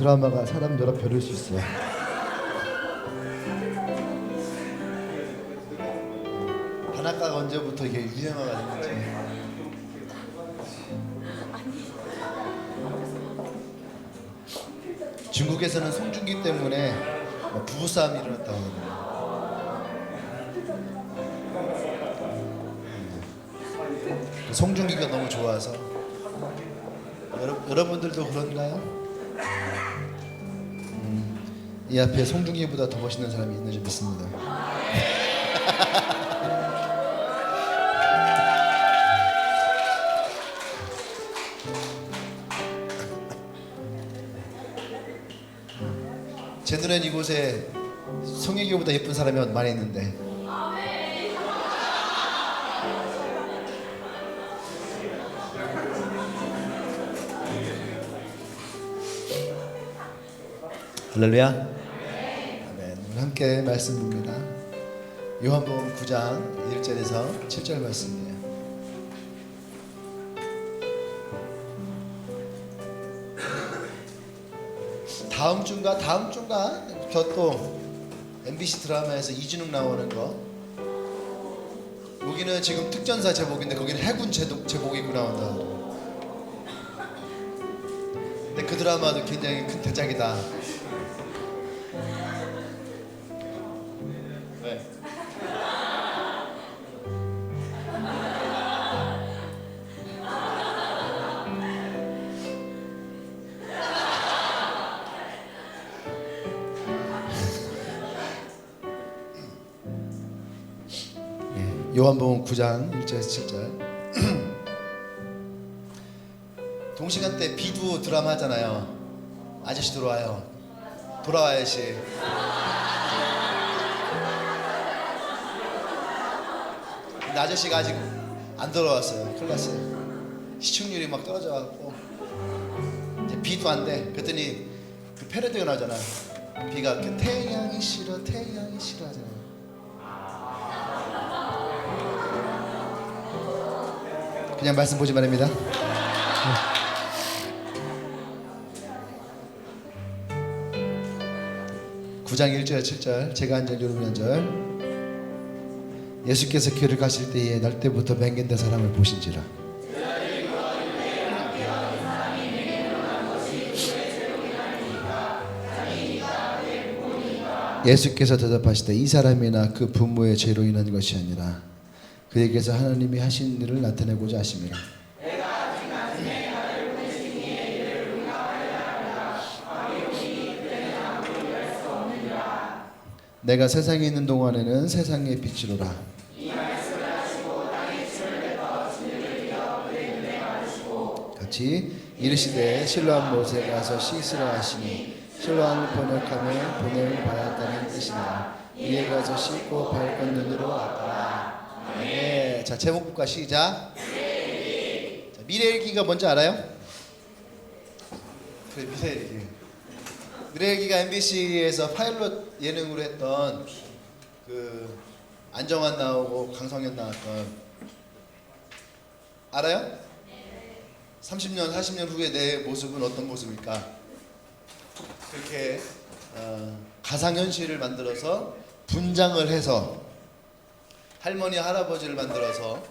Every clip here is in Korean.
드라마가 사람 여러 별일 수 있어요. 바닷가가 언제부터 이게 유행어가 됐는지. 중국에서는 송중기 때문에 부부싸움이 일어났다고 합니다. 송중기가 너무 좋아서. 여러분들도 그런가요? 이 앞에 송중기보다 더 멋있는 사람이 있는 줄 믿습니다. 제 눈엔 이곳에 송혜교보다 예쁜 사람이 많이 있는데. 할렐루야. 아멘. 오늘 함께 말씀 봅니다. 요한복음 9장 1절에서 7절 말씀이에요. 다음 주인가 저 또 MBC 드라마에서 이준욱 나오는 거. 여기는 지금 특전사 제복인데 거기는 해군 제복 입고 나온다. 근데 그 드라마도 굉장히 큰 대작이다. 왜? 요한복음 9장 1절에서 7절. 동시간대 비두 드라마 하잖아요. 아저씨 돌아와요. 돌아와야지. 근데 아저씨가 아직 안 돌아왔어요. 큰일 났어요. 시청률이 막 떨어져갖고 이제 비도 안 돼. 그랬더니 그 패러디가 나오잖아. 비가 그 태양이 싫어 하잖아. 그냥 말씀 보지 말입니다. 9장 1절 7절. 제가 한 절 여러분 한 절. 예수께서 길을 가실 때에 날 때부터 맹인된 사람을 보신지라. 예수께서 대답하시되 이 사람이나 그 부모의 죄로 인한 것이 아니라 그에게서 하나님이 하신 일을 나타내고자 하심이라. 내가 세상에 있는 동안에는 세상의 빛이로라. 같이 이르시되 실로암 못에 가서 씻으라 하시니 실로암을 번역하며 보냄을 받았다는 뜻이니라. 이에 가서 씻고 발 걷는 눈으로 왔더라. 네, 자 제목부터 시작. 자, 미래일기가 뭔지 알아요? 그래, 미래일기. 미래일기가 MBC에서 파일럿 예능으로 했던 그 안정환 나오고 강성현 나왔던, 알아요? 30년 40년 후에 내 모습은 어떤 모습일까? 그렇게 가상현실을 만들어서 분장을 해서 할머니 할아버지를 만들어서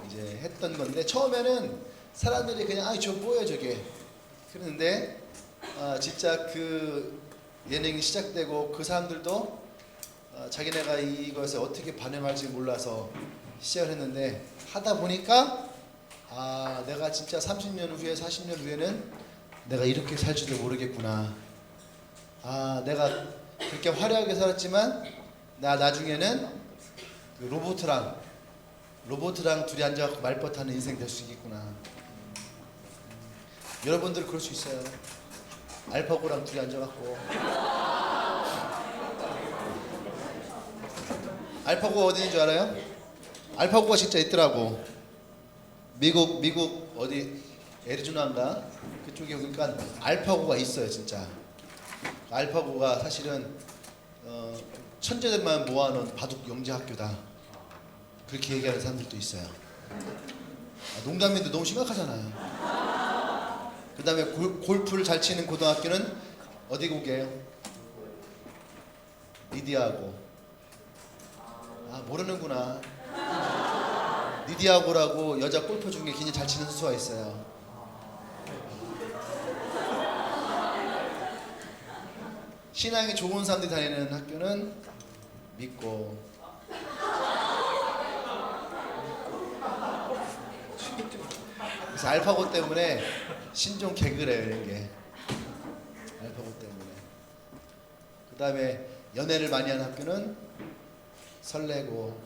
이제 했던 건데, 처음에는 사람들이 그냥 저 뭐야 저게 그러는데 진짜 그 예능이 시작되고 그 사람들도 자기네가 이것에 어떻게 반응할지 몰라서 시작을 했는데, 하다 보니까 내가 진짜 30년 후에 40년 후에는 내가 이렇게 살지도 모르겠구나. 내가 그렇게 화려하게 살았지만 나 나중에는 그 로봇이랑 둘이 앉아갖고 말벗하는 인생 될 수 있겠구나. 여러분들 그럴 수 있어요. 알파고랑 둘이 앉아갖고. 알파고가 어디 있는 줄 알아요? 알파고가 진짜 있더라고. 미국 어디 애리조나인가 그쪽에 보니까 알파고가 있어요 진짜. 알파고가 사실은 천재들만 모아놓은 바둑 영재학교다, 그렇게 얘기하는 사람들도 있어요. 농담인데 너무 심각하잖아요. 그 다음에 골프를 잘 치는 고등학교는 어디 고개요? 리디아고. 아, 모르는구나. 리디아고라고 여자 골프 중에 굉장히 잘 치는 선수가 있어요. 신앙이 좋은 사람들이 다니는 학교는 믿고. 그래서 알파고 때문에 신종 개그래요, 이런 게. 알파고 때문에. 그 다음에 연애를 많이 하는 학교는 설레고.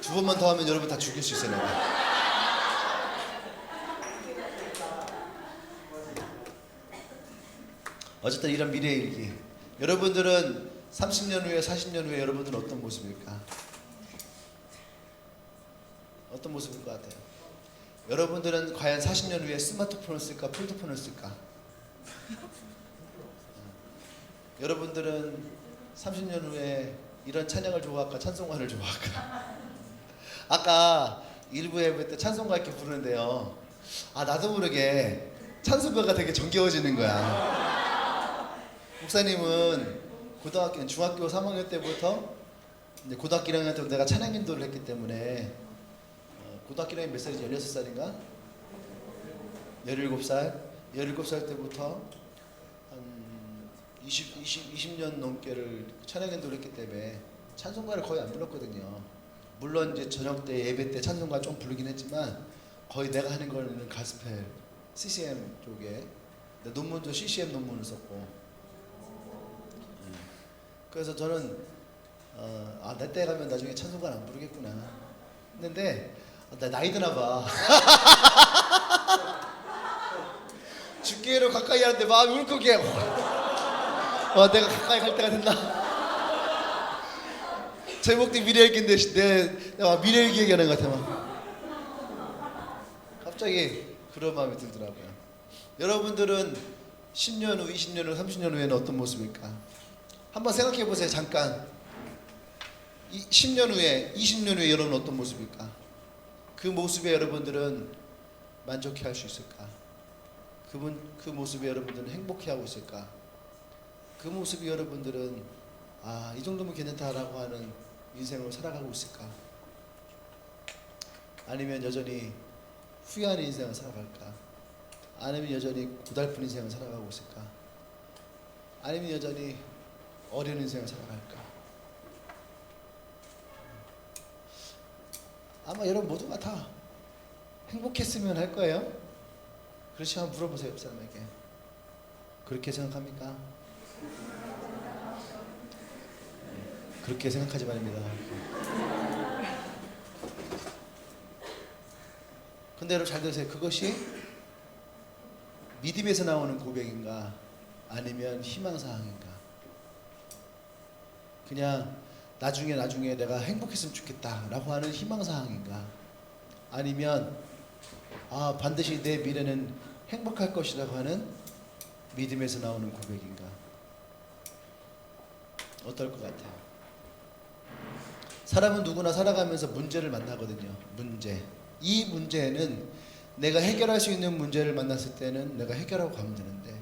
두 번만 더 하면 여러분 다 죽일 수 있어요, 내가. 어쨌든 이런 미래의 일기. 여러분들은 30년 후에 40년 후에 여러분들은 어떤 모습일까? 어떤 모습일 것 같아요? 여러분들은 과연 40년 후에 스마트폰을 쓸까? 폴더폰을 쓸까? 여러분들은 30년 후에 이런 찬양을 좋아할까? 찬송가를 좋아할까? 아까 일부 예배 때 찬송가 이렇게 부르는데요. 아, 나도 모르게 찬송가가 되게 정겨워지는 거야. 목사님은 중학교 3학년 때부터 이제 고등학교 1학년 때부터 내가 찬양 인도를 했기 때문에 고등학교 1학년 몇 살이지? 16살인가? 17살? 17살 때부터 한 20년 넘게를 찬양 인도를 했기 때문에 찬송가를 거의 안 불렀거든요. 물론 이제 저녁 때 예배 때 찬송가 좀 부르긴 했지만 거의 내가 하는 거는 가스펠, CCM 쪽에 논문도 CCM 논문을 썼고. 그래서 저는 내 때 가면 나중에 찬송가를 안 부르겠구나 했는데 나 나이 드나 봐. 죽기로 가까이 하는데 마음이 울컥해. 내가 가까이 갈 때가 됐나. 제목도 미래일기인데 내가 미래일기 얘기하는 것 같아. 막 갑자기 그런 마음이 들더라고요. 여러분들은 10년 후, 20년 후, 30년 후에는 어떤 모습일까? 한번 생각해 보세요. 잠깐. 10년 후에, 20년 후에 여러분은 어떤 모습일까? 그 모습에 여러분들은 만족해 할 수 있을까? 그 모습에 여러분들은 행복해 하고 있을까? 그 모습이 여러분들은 이 정도면 괜찮다라고 하는 인생을 살아가고 있을까? 아니면 여전히 후회하는 인생을 살아갈까? 아니면 여전히 고달픈 인생을 살아가고 있을까? 아니면 여전히 어려운 인생을 살아갈까? 아마 여러분 모두가 다 행복했으면 할 거예요. 그렇지 한번 물어보세요, 옆 사람에게. 그렇게 생각합니까? 그렇게 생각하지 말입니다. 근데 여러분 잘 들으세요. 그것이 믿음에서 나오는 고백인가? 아니면 희망사항인가? 그냥 나중에 내가 행복했으면 좋겠다라고 하는 희망사항인가? 아니면 반드시 내 미래는 행복할 것이라고 하는 믿음에서 나오는 고백인가? 어떨 것 같아요? 사람은 누구나 살아가면서 문제를 만나거든요. 이 문제는 내가 해결할 수 있는 문제를 만났을 때는 내가 해결하고 가면 되는데,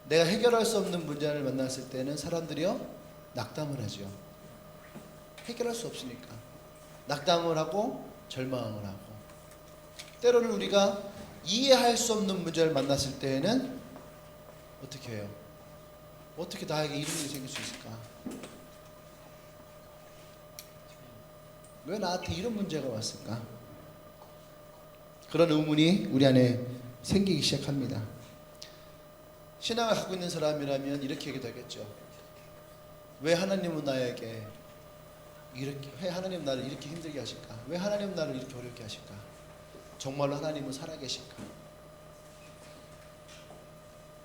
내가 해결할 수 없는 문제를 만났을 때는 사람들이요 낙담을 하죠. 해결할 수 없으니까 낙담을 하고 절망을 하고, 때로는 우리가 이해할 수 없는 문제를 만났을 때에는 어떻게 해요? 어떻게 나에게 이런 일이 생길 수 있을까? 왜 나한테 이런 문제가 왔을까? 그런 의문이 우리 안에 생기기 시작합니다. 신앙을 갖고 있는 사람이라면 이렇게 얘기도 하겠죠. 왜 하나님은 나에게 왜 하나님 나를 이렇게 힘들게 하실까? 왜 하나님 나를 이렇게 어렵게 하실까? 정말로 하나님은 살아계실까?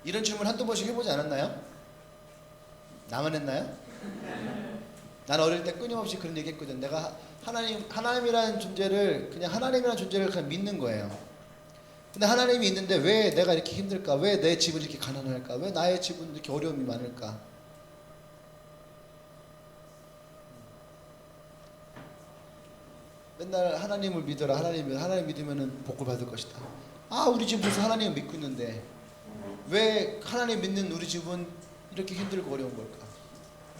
이런 질문 한두 번씩 해보지 않았나요? 나만 했나요? 난 어릴 때 끊임없이 그런 얘기 했거든. 내가 하나님이라는 존재를 그냥 믿는 거예요. 근데 하나님이 있는데 왜 내가 이렇게 힘들까? 왜 내 집은 이렇게 가난할까? 왜 나의 집은 이렇게 어려움이 많을까? 맨날 하나님을 믿어라. 하나님 믿으면은 복을 받을 것이다. 아, 우리 집 무슨 하나님을 믿고 있는데 왜 하나님 믿는 우리 집은 이렇게 힘들고 어려운 걸까?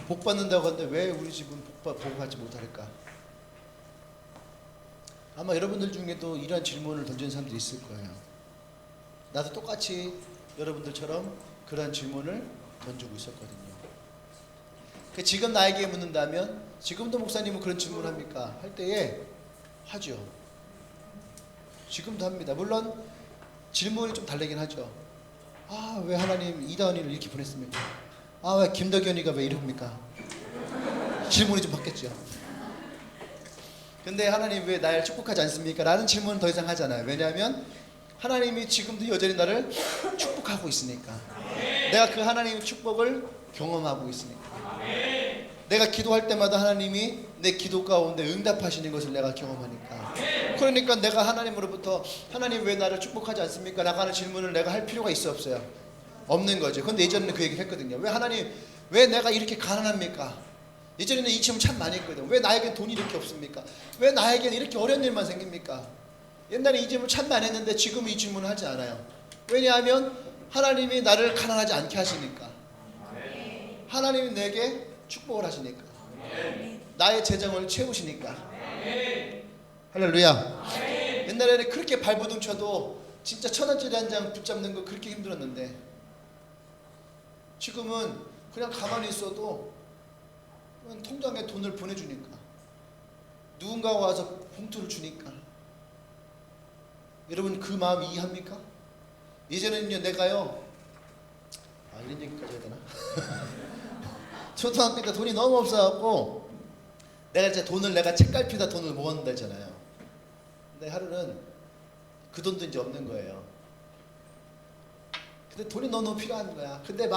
복 받는다고 하는데 왜 우리 집은 복 받지 못할까? 아마 여러분들 중에도 이러한 질문을 던지는 사람들이 있을 거예요. 나도 똑같이 여러분들처럼 그런 질문을 던지고 있었거든요. 지금 나에게 묻는다면, 지금도 목사님은 그런 질문을 합니까? 할 때에 하죠. 지금도 합니다. 물론 질문이 좀 다르긴 하죠. 아, 왜 하나님 이다은이를 이렇게 보냈습니까? 아, 왜 김덕현이가 왜 이럽니까? 질문이 좀 바뀌었죠. 근데 하나님 왜 날 축복하지 않습니까? 라는 질문은 더 이상 하잖아요. 왜냐하면 하나님이 지금도 여전히 나를 축복하고 있으니까. 내가 그 하나님의 축복을 경험하고 있으니까. 내가 기도할 때마다 하나님이 내 기도 가운데 응답하시는 것을 내가 경험하니까. 그러니까 내가 하나님으로부터 하나님 왜 나를 축복하지 않습니까? 라고 질문을 내가 할 필요가 있어 없어요? 없는 거죠. 근데 예전에는 그 얘기를 했거든요. 왜 하나님 왜 내가 이렇게 가난합니까? 예전에는 이 질문 참 많이 했거든요. 왜 나에겐 돈이 이렇게 없습니까? 왜 나에겐 이렇게 어려운 일만 생깁니까? 옛날에 이 질문 참 많이 했는데 지금은 이 질문을 하지 않아요. 왜냐하면 하나님이 나를 가난하지 않게 하시니까. 하나님이 내게 축복을 하시니까. 나의 재정을 채우시니까. 할렐루야. 옛날에는 그렇게 발버둥 쳐도 진짜 1,000원짜리 한 장 붙잡는 거 그렇게 힘들었는데 지금은 그냥 가만히 있어도 통장에 돈을 보내주니까, 누군가가 와서 봉투를 주니까. 여러분 그 마음 이해합니까? 예전에는요, 내가요, 이런 얘기까지 해야 되나? 초등학교 때 돈이 너무 없어갖고 내가 이제 내가 책갈피다 돈을 모았는다 했잖아요. 근데 하루는 그 돈도 이제 없는 거예요. 근데 돈이 너무 필요한 거야. 근데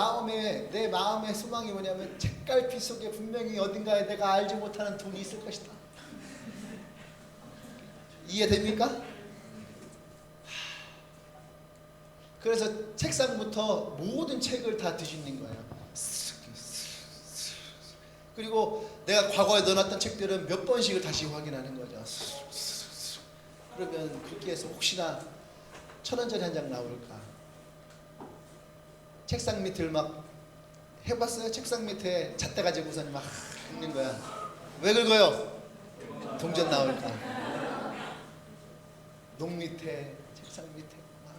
내 마음의 소망이 뭐냐면 책갈피 속에 분명히 어딘가에 내가 알지 못하는 돈이 있을 것이다. 이해됩니까? 그래서 책상부터 모든 책을 다 뒤집는 거예요. 그리고 내가 과거에 넣어놨던 책들은 몇 번씩을 다시 확인하는 거죠. 그러면 거기에서 혹시나 1,000원짜리 한 장 나올까? 책상 밑을 막 해봤어요? 책상 밑에 잣대 가지고 우선 막 긁는 거야. 왜 긁어요? 동전 나올까? 농 밑에, 책상 밑에 막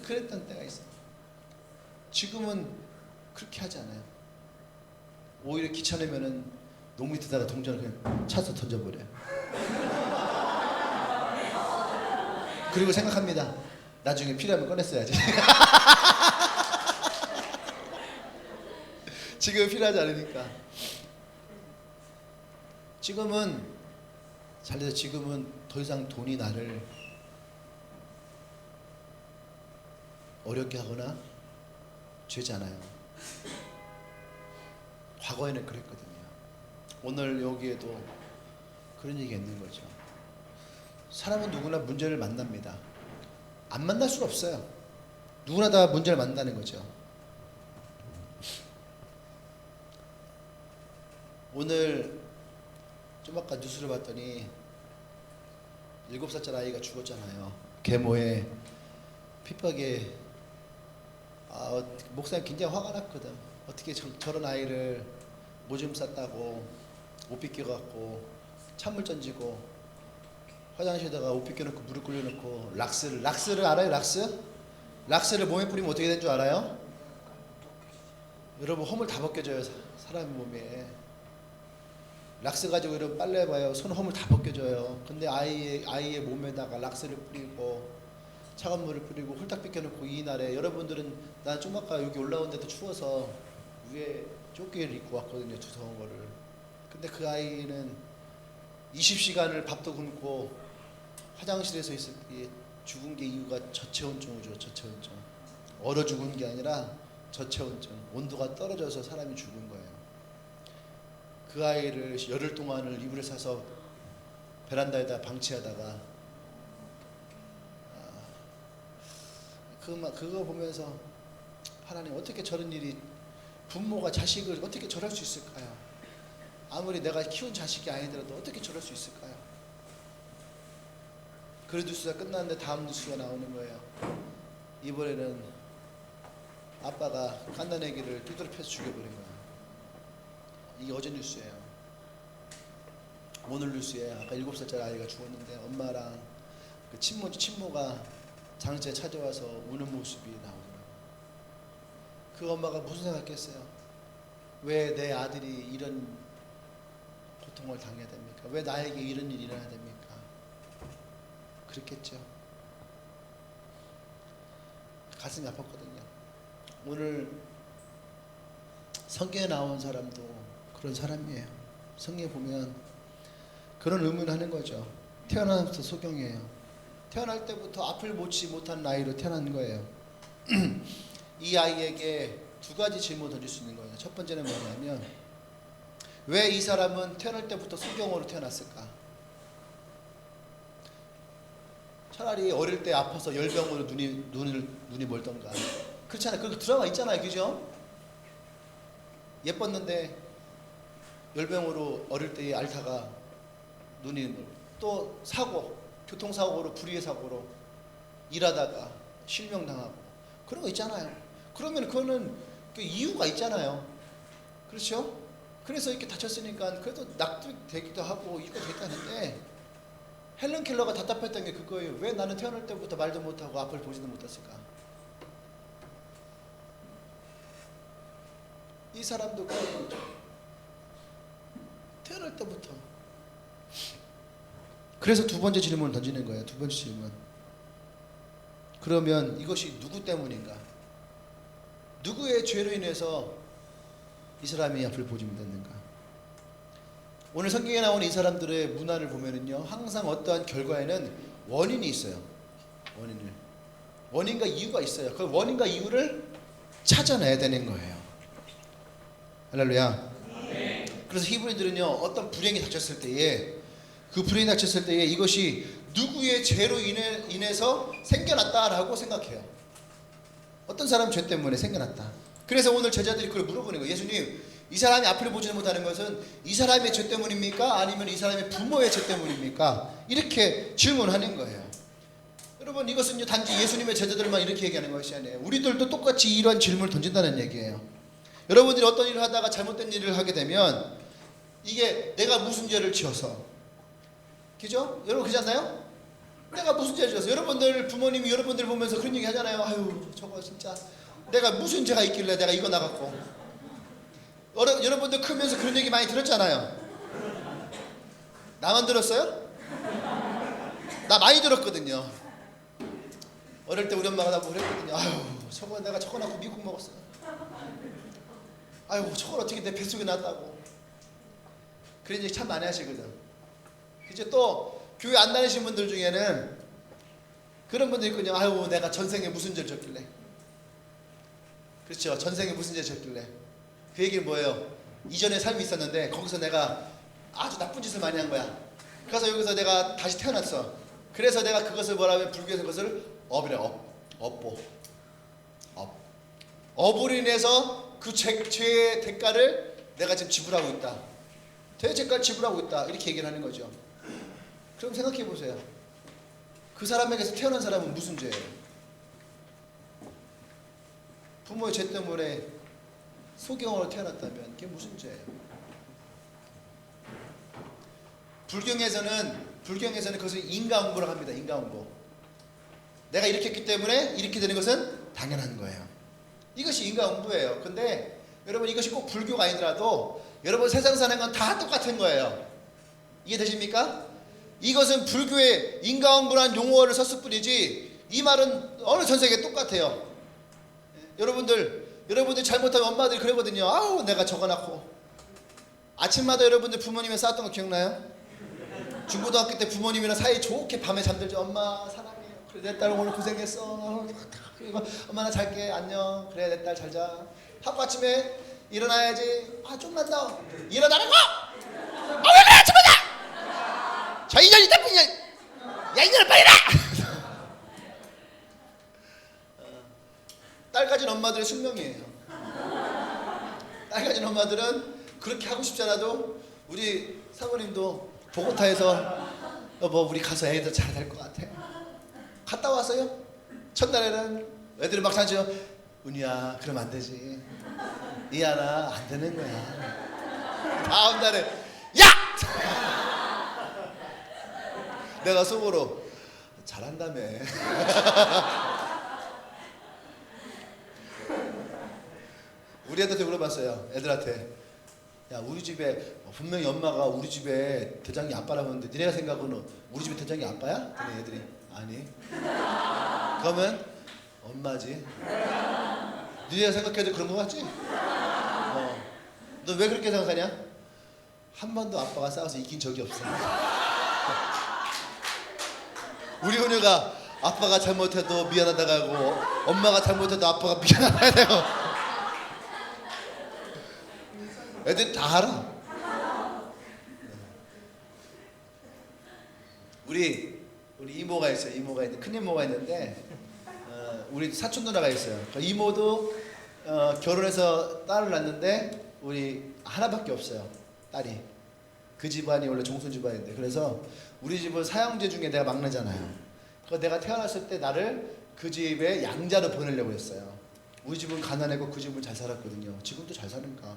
그랬던 때가 있어요. 지금은 그렇게 하지 않아요. 오히려 귀찮으면은 농 밑에다가 동전을 그냥 차서 던져버려요. 그리고 생각합니다. 나중에 필요하면 꺼냈어야지. 지금 필요하지 않으니까. 지금은 잘돼서 지금은 더 이상 돈이 나를 어렵게 하거나 죄지 않아요. 과거에는 그랬거든요. 오늘 여기에도 그런 얘기가 있는 거죠. 사람은 누구나 문제를 만납니다. 안 만날 수가 없어요. 누구나 다 문제를 만나는 거죠. 오늘 좀 아까 뉴스를 봤더니 7살짜리 아이가 죽었잖아요. 계모에 핍박에. 목사님 굉장히 화가 났거든. 어떻게 저런 아이를 오줌 쌌다고 옷 빗겨갖고 찬물 던지고 화장실에다가 옷 빗겨놓고 물을 끓여놓고 락스를 알아요? 락스를 몸에 뿌리면 어떻게 되는 줄 알아요? 여러분 허물 다 벗겨져요. 사람 몸에 락스 가지고 여러분 빨래 해봐요. 손 허물 다 벗겨져요. 근데 아이의 몸에다가 락스를 뿌리고 차가운 물을 뿌리고 홀딱 빗겨놓고 이 날에 여러분들은 난 좀 아까 여기 올라오는데도 추워서 위에 조끼를 입고 왔거든요. 두서운 거를. 근데 그 아이는 20시간을 밥도 굶고 화장실에서 있을 때 죽은 게 이유가 저체온증이죠. 저체온증. 얼어 죽은 게 아니라 저체온증. 온도가 떨어져서 사람이 죽은 거예요. 그 아이를 열흘 동안을 이불에 싸서 베란다에다 방치하다가 그거 보면서 하나님 어떻게 저런 일이, 부모가 자식을 어떻게 저럴 수 있을까요? 아무리 내가 키운 자식이 아니더라도 어떻게 저럴 수 있을까요? 그 뉴스가 끝났는데 다음 뉴스가 나오는 거예요. 이번에는 아빠가 갓난 아기를 두드려 죽여버린 거예요. 이게 어제 뉴스예요. 오늘 뉴스에 아까 7살짜리 아이가 죽었는데 엄마랑 그 친모가 장례에 찾아와서 우는 모습이 나오더라고요. 그 엄마가 무슨 생각했어요? 왜 내 아들이 이런 고통을 당해야 됩니까? 왜 나에게 이런 일이 일어나야 됩니까? 그랬겠죠. 가슴이 아팠거든요. 오늘 성경에 나온 사람도 그런 사람이에요. 성경에 보면 그런 의문하는 거죠. 태어나면서 소경이에요. 태어날 때부터 앞을 보지 못한 나이로 태어난 거예요. 이 아이에게 두 가지 질문을 던질 수 있는 거예요. 첫 번째는 뭐냐면 왜 이 사람은 태어날 때부터 소경으로 태어났을까? 차라리 어릴 때 아파서 열병으로 눈이 멀던가. 그렇잖아요. 그 드라마 있잖아요. 그죠? 예뻤는데 열병으로 어릴 때에 앓다가 눈이 또 교통사고로 불의의 사고로 일하다가 실명당하고 그런 거 있잖아요. 그러면 그거는 그 이유가 있잖아요. 그렇죠? 그래서 이렇게 다쳤으니까 그래도 낙두되기도 하고 이거 됐다는데 헬렌 켈러가 답답했던 게 그거예요. 왜 나는 태어날 때부터 말도 못하고 앞을 보지도 못했을까? 이 사람도 그런 거죠. 태어날 때부터. 그래서 두 번째 질문을 던지는 거예요. 두 번째 질문. 그러면 이것이 누구 때문인가? 누구의 죄로 인해서 이 사람이 앞을 보지 못했는가? 오늘 성경에 나오는 이 사람들의 문화를 보면은요, 항상 어떠한 결과에는 원인이 있어요. 원인과 이유가 있어요. 그 원인과 이유를 찾아내야 되는 거예요. 할렐루야. 그래서 히브리들은요, 어떤 불행이 닥쳤을 때에 이것이 누구의 죄로 인해서 생겨났다라고 생각해요. 어떤 사람 죄 때문에 생겨났다. 그래서 오늘 제자들이 그걸 물어보는 거예요. 예수님, 이 사람이 앞을 보지 못하는 것은 이 사람의 죄 때문입니까? 아니면 이 사람의 부모의 죄 때문입니까? 이렇게 질문하는 거예요. 여러분, 이것은요, 단지 예수님의 제자들만 이렇게 얘기하는 것이 아니에요. 우리들도 똑같이 이런 질문을 던진다는 얘기예요. 여러분들이 어떤 일을 하다가 잘못된 일을 하게 되면 이게 내가 무슨 죄를 지어서, 그죠? 여러분 그러지 않나요? 내가 무슨 죄를 지어서. 여러분들 부모님이 여러분들 보면서 그런 얘기 하잖아요. 아유, 저거 진짜 내가 무슨 죄가 있길래 내가 이거 나갔고. 여러분들 크면서 그런 얘기 많이 들었잖아요. 나만 들었어요? 나 많이 들었거든요. 어릴 때 우리 엄마가 나보고 그랬거든요. 아유, 내가 저거 낳고 미국 먹었어요. 아유, 저걸 어떻게 내 뱃속에 낳았다고. 그런 얘기 참 많이 하시거든. 이제 또 교회 안 다니신 분들 중에는 그런 분들 있거든요. 아유, 내가 전생에 무슨 죄를 졌길래. 그렇죠. 전생에 무슨 죄를 졌길래. 그 얘기는 뭐예요? 이전에 삶이 있었는데 거기서 내가 아주 나쁜 짓을 많이 한 거야. 그래서 여기서 내가 다시 태어났어. 그래서 내가 그것을 뭐라면 불교에서 그것을 업이래. 업으로 인해서 그 죄의 대가를 내가 지금 지불하고 있다. 대가를 지불하고 있다. 이렇게 얘기를 하는 거죠. 그럼 생각해 보세요. 그 사람에게서 태어난 사람은 무슨 죄예요? 부모의 죄 때문에 소경으로 태어났다면 그게 무슨 죄예요? 불경에서는 그것을 인과응보라고 합니다. 인과응보. 내가 이렇게 했기 때문에 이렇게 되는 것은 당연한 거예요. 이것이 인과응보예요. 근데 여러분, 이것이 꼭 불교가 아니더라도 여러분 세상 사는 건 다 똑같은 거예요. 이해되십니까? 이것은 불교의 인과응보라는 용어를 썼을 뿐이지 이 말은 어느 전 세계에 똑같아요. 여러분들 잘못하면 엄마들이 그러거든요. 아우, 내가 저거 낳고. 아침마다 여러분들 부모님이 싸웠던 거 기억나요? 중고등학교 때 부모님이랑 사이 좋게 밤에 잠들죠. 엄마 사랑해요. 그래, 내 딸 오늘 고생했어. 엄마 나 잘게. 안녕. 그래, 내 딸 잘 자. 하고 아침에 일어나야지. 아, 좀만 더. 일어나라고! 아, 왜 그래, 아침마다! 저 인연 있다, 인연! 야, 인연을 빨리 나! 딸 가진 엄마들의 숙명이에요. 딸 가진 엄마들은 그렇게 하고 싶지 않아도 우리 사모님도 보고타에서 뭐 우리 가서 애들 잘 될 것 같아. 갔다 왔어요. 첫날에는 애들이 막 장치요. 은희야 그러면 안 되지. 이하나 안 되는 거야. 다음 날에 야! 내가 속으로 잘한다며. 우리 애들한테 물어봤어요. 애들한테 야 우리 집에 분명히 엄마가 우리 집에 대장이 아빠라고 하는데 니네가 생각하고는 우리 집에 대장이 아빠야? 그랬더니 애들이 아니. 그러면 엄마지. 니네가 생각해도 그런 거 같지? 너 왜 그렇게 생각하냐? 한 번도 아빠가 싸워서 이긴 적이 없어. 우리 은유가 아빠가 잘못해도 미안하다고 하고 엄마가 잘못해도 아빠가 미안하다고 하고 애들 다 알아. 우리 이모가 있어요. 이모가 있는데 큰 이모가 있는데 우리 사촌 누나가 있어요. 그 이모도 결혼해서 딸을 낳는데 우리 하나밖에 없어요. 딸이. 그 집안이 원래 종손 집안인데 그래서 우리 집은 사형제 중에 내가 막내잖아요. 그래서 내가 태어났을 때 나를 그 집에 양자로 보내려고 했어요. 우리 집은 가난하고 그 집은 잘 살았거든요. 지금도 잘 사는가.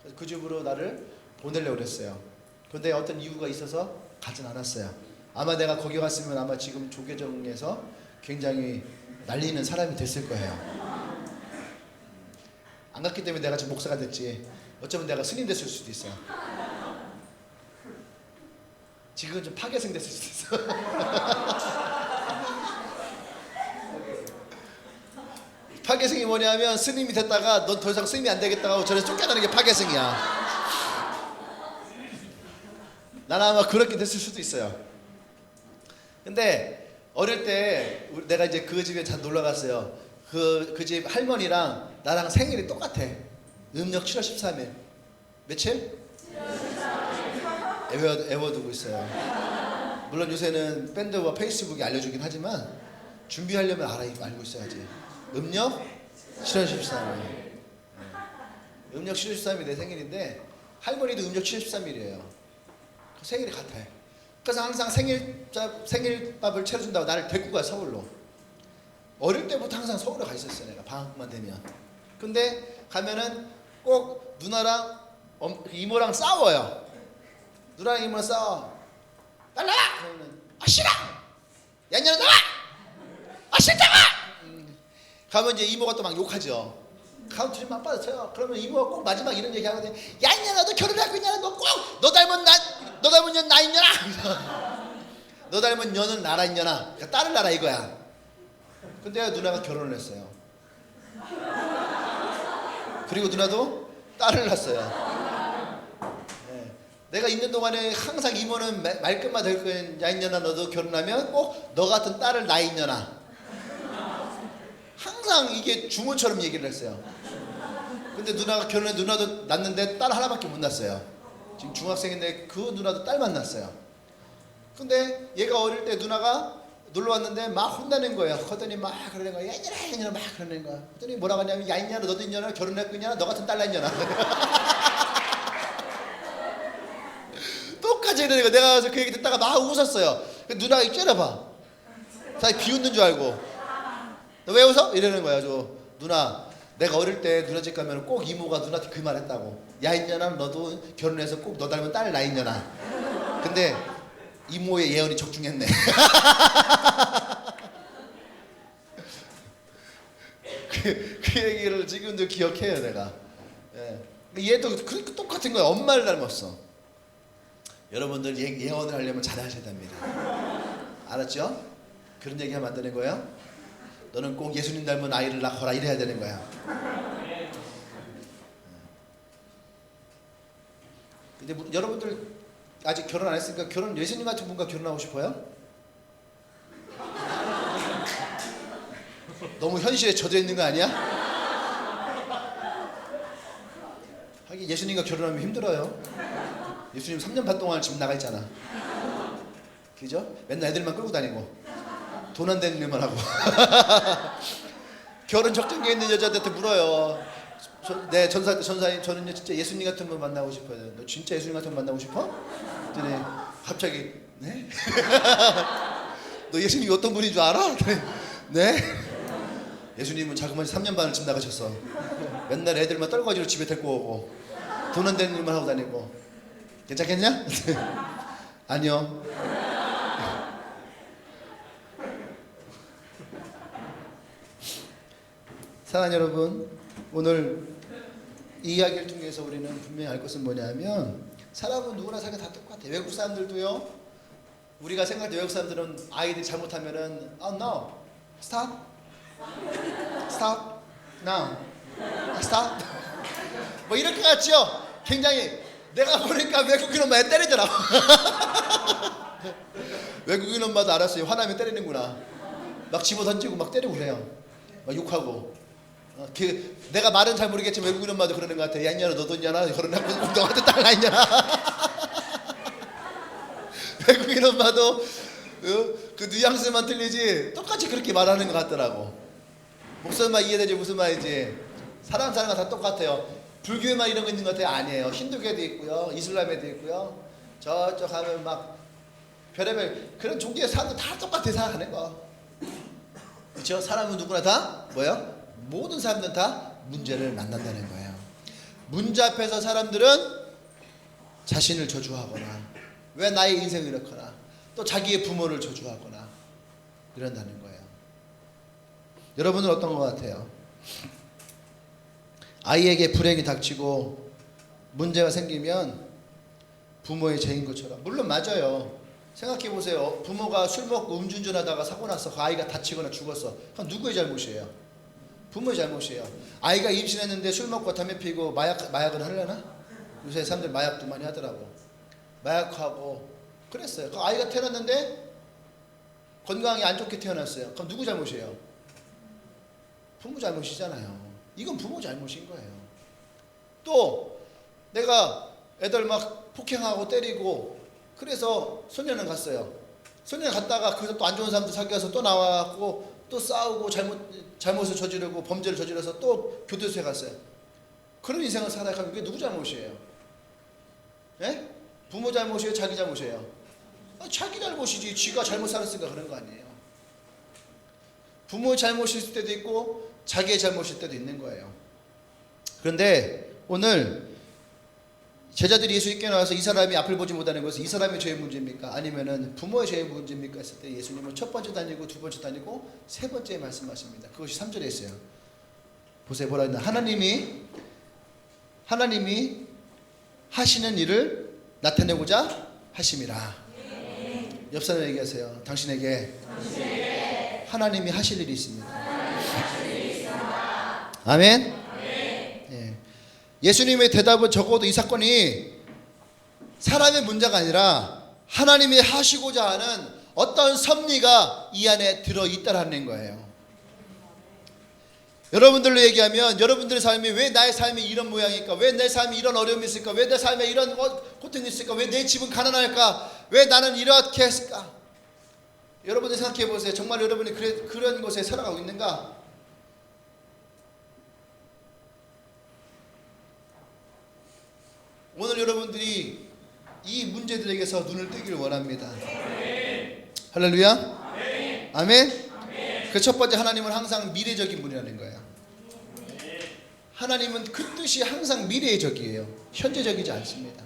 그래서 그 집으로 나를 보내려고 했어요. 그런데 어떤 이유가 있어서 가진 않았어요. 아마 내가 거기 갔으면 아마 지금 조계종에서 굉장히 날리는 사람이 됐을 거예요. 안 갔기 때문에 내가 지금 목사가 됐지. 어쩌면 내가 스님 됐을 수도 있어. 지금은 좀 파괴생 됐을 수도 있어. 파괴생이 뭐냐면 스님이 됐다가 넌 더 이상 스님이 안 되겠다고 하고 저래서 쫓겨나는 게 파괴생이야. 나는 아마 그렇게 됐을 수도 있어요. 근데 어릴 때 내가 이제 그 집에 잘 놀러 갔어요. 그 집 할머니랑 나랑 생일이 똑같아. 음력 7월 13일. 며칠? 애워두고 있어요. 물론 요새는 밴드와 페이스북이 알려주긴 하지만 준비하려면 알고 있어야지. 음력 7월 13일. 음력 7월 13일이 내 생일인데 할머니도 음력 7월 13일이에요. 생일이 같아. 그래서 항상 생일밥을 차려준다고 나를 데리고 가 서울로. 어릴 때부터 항상 서울에 가 있었어요. 내가 방학만 되면. 근데 가면은 꼭 누나랑 이모랑 싸워요. 누나랑 이모랑 싸워. 빨리 나와! 그러면 아 싫어! 야 이년아 나와! 아 싫다고! 가면 이제 이모가 또 막 욕하죠. 가면 둘이 막 빠져쳐요. 그러면 이모가 꼭 마지막 이런 얘기 하거든요. 야 이년아 너 결혼하고 있냐? 너 꼭 너 닮은 년 나 있냐나? 너 닮은 년은 나라 있냐나? 그러니까 딸을 낳아 이거야. 근데 누나가 결혼을 했어요. 그리고 누나도 딸을 낳았어요. 네. 내가 있는 동안에 항상 이모는 말끝마다 될 거야. 야 있냐나 너도 결혼하면 꼭 너 같은 딸을 낳아 있냐나. 항상 이게 주문처럼 얘기를 했어요. 근데 누나가 결혼해 누나도 낳는데 딸 하나밖에 못 낳았어요. 지금 중학생인데 그 누나도 딸 만났어요. 근데 얘가 어릴 때 누나가 놀러 왔는데 막 혼나는 거예요. 그러더니 막 그러는 거야. 야 이년아 막 그러는 거야. 그랬더니 뭐라고 하냐면 야 이년아 너도 있냐나 결혼했고 있냐나 너 같은 딸 낳냐나. 똑같이 이러는 거야. 내가 그 얘기 듣다가 막 웃었어요. 누나가 째려봐. 다 비웃는 줄 알고. 너 왜 웃어? 이러는 거야. 누나 내가 어릴 때 누나 집 가면 꼭 이모가 누나한테 그 말 했다고. 야 있냐나 너도 결혼해서 꼭 너 닮은 딸 낳 있냐나. 근데 이모의 예언이 적중했네. 그 얘기를 지금도 기억해요 내가. 예. 얘도 똑같은 거야. 엄마를 닮았어. 여러분들 예언을 하려면 잘하셔야 됩니다. 알았죠? 그런 얘기 하면 안 되는 거예요. 너는 꼭 예수님 닮은 아이를 낳거라 이래야 되는 거야. 근데 여러분들 아직 결혼 안 했으니까 예수님 같은 분과 결혼하고 싶어요? 너무 현실에 젖어 있는 거 아니야? 하긴 예수님과 결혼하면 힘들어요. 예수님 3년 반 동안 집 나가 있잖아. 그죠? 맨날 애들만 끌고 다니고 돈 안 되는 일만 하고 결혼 적정기에 있는 여자들한테 물어요. 네, 전사님 저는요 진짜 예수님 같은 분 만나고 싶어요. 너 진짜 예수님 같은 분 만나고 싶어? 그랬더니 갑자기 네? 너 예수님이 어떤 분인 줄 알아? 네? 예수님은 자그마치 3년 반을 집 나가셨어. 맨날 애들만 떨거지로 집에 데리고 오고 돈 안 되는 일만 하고 다니고. 괜찮겠냐? 아니요. 사랑하는 여러분, 오늘 이 이야기를 통해서 우리는 분명히 알 것은 뭐냐면 사람은 누구나 자기가 다 똑같아요. 외국 사람들도요. 우리가 생각할 때 외국 사람들은 아이들이 잘못하면은 oh no, stop, stop, now, stop 뭐 이럴 것 같죠? 굉장히 내가 보니까 외국인 엄마 애 때리더라. 외국인 엄마도 알았어요. 화나면 때리는구나. 막 집어 던지고 막 때리고 그래요. 막 욕하고. 내가 말은 잘 모르겠지만 외국인 엄마도 그러는 것 같아. 야 이년아 너도 있냐나 그러나 너한테 딸 나 있냐나. 외국인 엄마도 그 뉘앙스만 틀리지 똑같이 그렇게 말하는 것 같더라고. 무슨 말 이해되지? 무슨 말인지. 사람과 다 똑같아요. 불교에만 이런 거 있는 것 같아요? 아니에요. 힌두교에도 있고요, 이슬람에도 있고요. 저쪽 가면 막 별의별 그런 종교의 사람도 다 똑같아 생각하는 거. 그렇죠? 사람은 누구나 다 뭐예요? 모든 사람들은 다 문제를 만난다는 거예요. 문제 앞에서 사람들은 자신을 저주하거나 왜 나의 인생이 이렇거나 또 자기의 부모를 저주하거나 이런다는 거예요. 여러분은 어떤 것 같아요? 아이에게 불행이 닥치고 문제가 생기면 부모의 죄인 것처럼. 물론 맞아요. 생각해 보세요. 부모가 술 먹고 음주운전하다가 사고 났어. 그 아이가 다치거나 죽었어. 그럼 누구의 잘못이에요? 부모의 잘못이에요. 아이가 임신했는데 술 먹고 담배 피고 마약은 하려나? 요새 사람들 마약도 많이 하더라고. 마약하고 그랬어요. 그 아이가 태어났는데 건강이 안 좋게 태어났어요. 그럼 누구 잘못이에요? 부모 잘못이잖아요. 이건 부모 잘못인 거예요. 또 내가 애들 막 폭행하고 때리고 그래서 소년원 갔어요. 소년원 갔다가 거기서 또 안 좋은 사람들 사귀어서 또 나와갖고 또 싸우고 잘못을 저지르고 범죄를 저질러서 또 교도소에 갔어요. 그런 인생을 살아가면 그게 누구 잘못이에요? 예? 부모 잘못이에요? 자기 잘못이에요? 자기 잘못이지. 지가 잘못 살았으니까 그런 거 아니에요. 부모의 잘못일 때도 있고 자기의 잘못일 때도 있는 거예요. 그런데 오늘 제자들이 예수님께 나와서 이 사람이 앞을 보지 못하는 것은 이 사람의 죄의 문제입니까? 아니면은 부모의 죄의 문제입니까? 했을 때 예수님은 첫 번째 단위고 두 번째 단위고 세 번째 말씀하십니다. 그것이 3절에 있어요. 보세요. 뭐라 했나? 하나님이 하시는 일을 나타내고자 하심이라. 옆 사람 얘기하세요. 당신에게 하나님이 하실 일이 있습니다. 아멘. 예수님의 대답은 적어도 이 사건이 사람의 문제가 아니라 하나님이 하시고자 하는 어떤 섭리가 이 안에 들어있다라는 거예요. 여러분들로 얘기하면 여러분들의 삶이 왜 나의 삶이 이런 모양일까? 왜 내 삶이 이런 어려움이 있을까? 왜 내 삶에 이런 고통이 있을까? 왜 내 집은 가난할까? 왜 나는 이렇게 했을까? 여러분들 생각해 보세요. 정말 여러분이 그런 곳에 살아가고 있는가? 오늘 여러분들이 이 문제들에게서 눈을 뜨기를 원합니다. 할렐루야. 아멘. 그 첫 번째, 하나님은 항상 미래적인 분이라는 거예요. 하나님은 그 뜻이 항상 미래적이에요. 현재적이지 않습니다.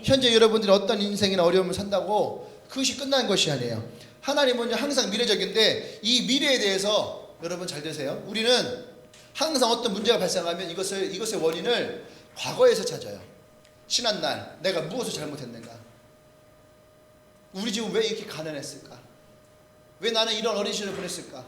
현재 여러분들이 어떤 인생이나 어려움을 산다고 그것이 끝난 것이 아니에요. 하나님은 항상 미래적인데 이 미래에 대해서 여러분 잘 되세요. 우리는 항상 어떤 문제가 발생하면 이것의 원인을 과거에서 찾아요. 지난날 내가 무엇을 잘못했는가? 우리 집은 왜 이렇게 가난했을까? 왜 나는 이런 어린 시절을 보냈을까?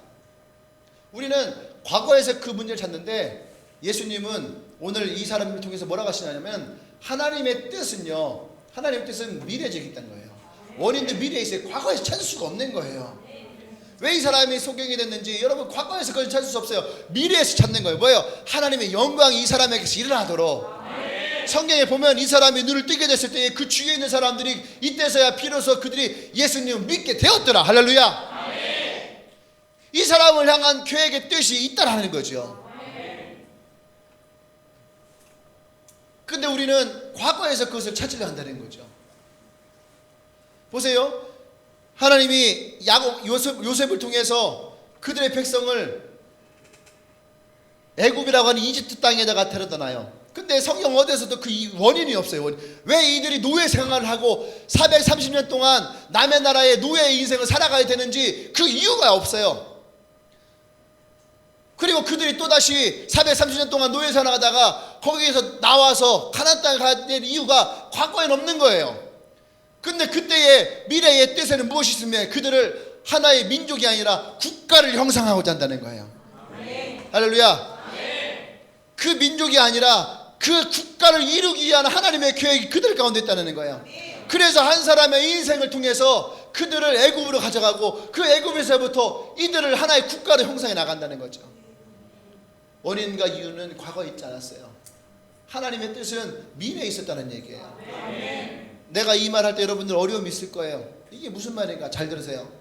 우리는 과거에서 그 문제를 찾는데 예수님은 오늘 이 사람을 통해서 뭐라고 하시냐면 하나님의 뜻은요. 하나님의 뜻은 미래적이 있다는 거예요. 원인도 미래에 있어요. 과거에서 찾을 수가 없는 거예요. 왜 이 사람이 소경이 됐는지 여러분 과거에서 그걸 찾을 수 없어요. 미래에서 찾는 거예요. 뭐예요? 하나님의 영광이 이 사람에게서 일어나도록. 성경에 보면 이 사람이 눈을 뜨게 됐을 때 그 주위에 있는 사람들이 이때서야 비로소 그들이 예수님을 믿게 되었더라. 할렐루야. 아멘. 이 사람을 향한 계획의 뜻이 있다라는 거죠. 아멘. 근데 우리는 과거에서 그것을 찾으려 한다는 거죠. 보세요. 하나님이 요셉을 통해서 그들의 백성을 애굽이라고 하는 이집트 땅에다가 데려다 놔요. 근데 성경 어디에서도 그 원인이 없어요. 왜 이들이 노예 생활을 하고 430년 동안 남의 나라의 노예의 인생을 살아가야 되는지 그 이유가 없어요. 그리고 그들이 또다시 430년 동안 노예 생활하다가 거기에서 나와서 가나안 땅에 가야 될 이유가 과거에는 없는 거예요. 근데 그때의 미래의 뜻에는 무엇이 있으면 그들을 하나의 민족이 아니라 국가를 형성하고자 한다는 거예요. 할렐루야. 그 민족이 아니라 그 국가를 이루기 위한 하나님의 계획이 그들 가운데 있다는 거예요. 그래서 한 사람의 인생을 통해서 그들을 애굽으로 가져가고 그 애굽에서부터 이들을 하나의 국가로 형성해 나간다는 거죠. 원인과 이유는 과거에 있지 않았어요. 하나님의 뜻은 미래에 있었다는 얘기예요. 내가 이 말 할 때 여러분들 어려움이 있을 거예요. 이게 무슨 말인가? 잘 들으세요.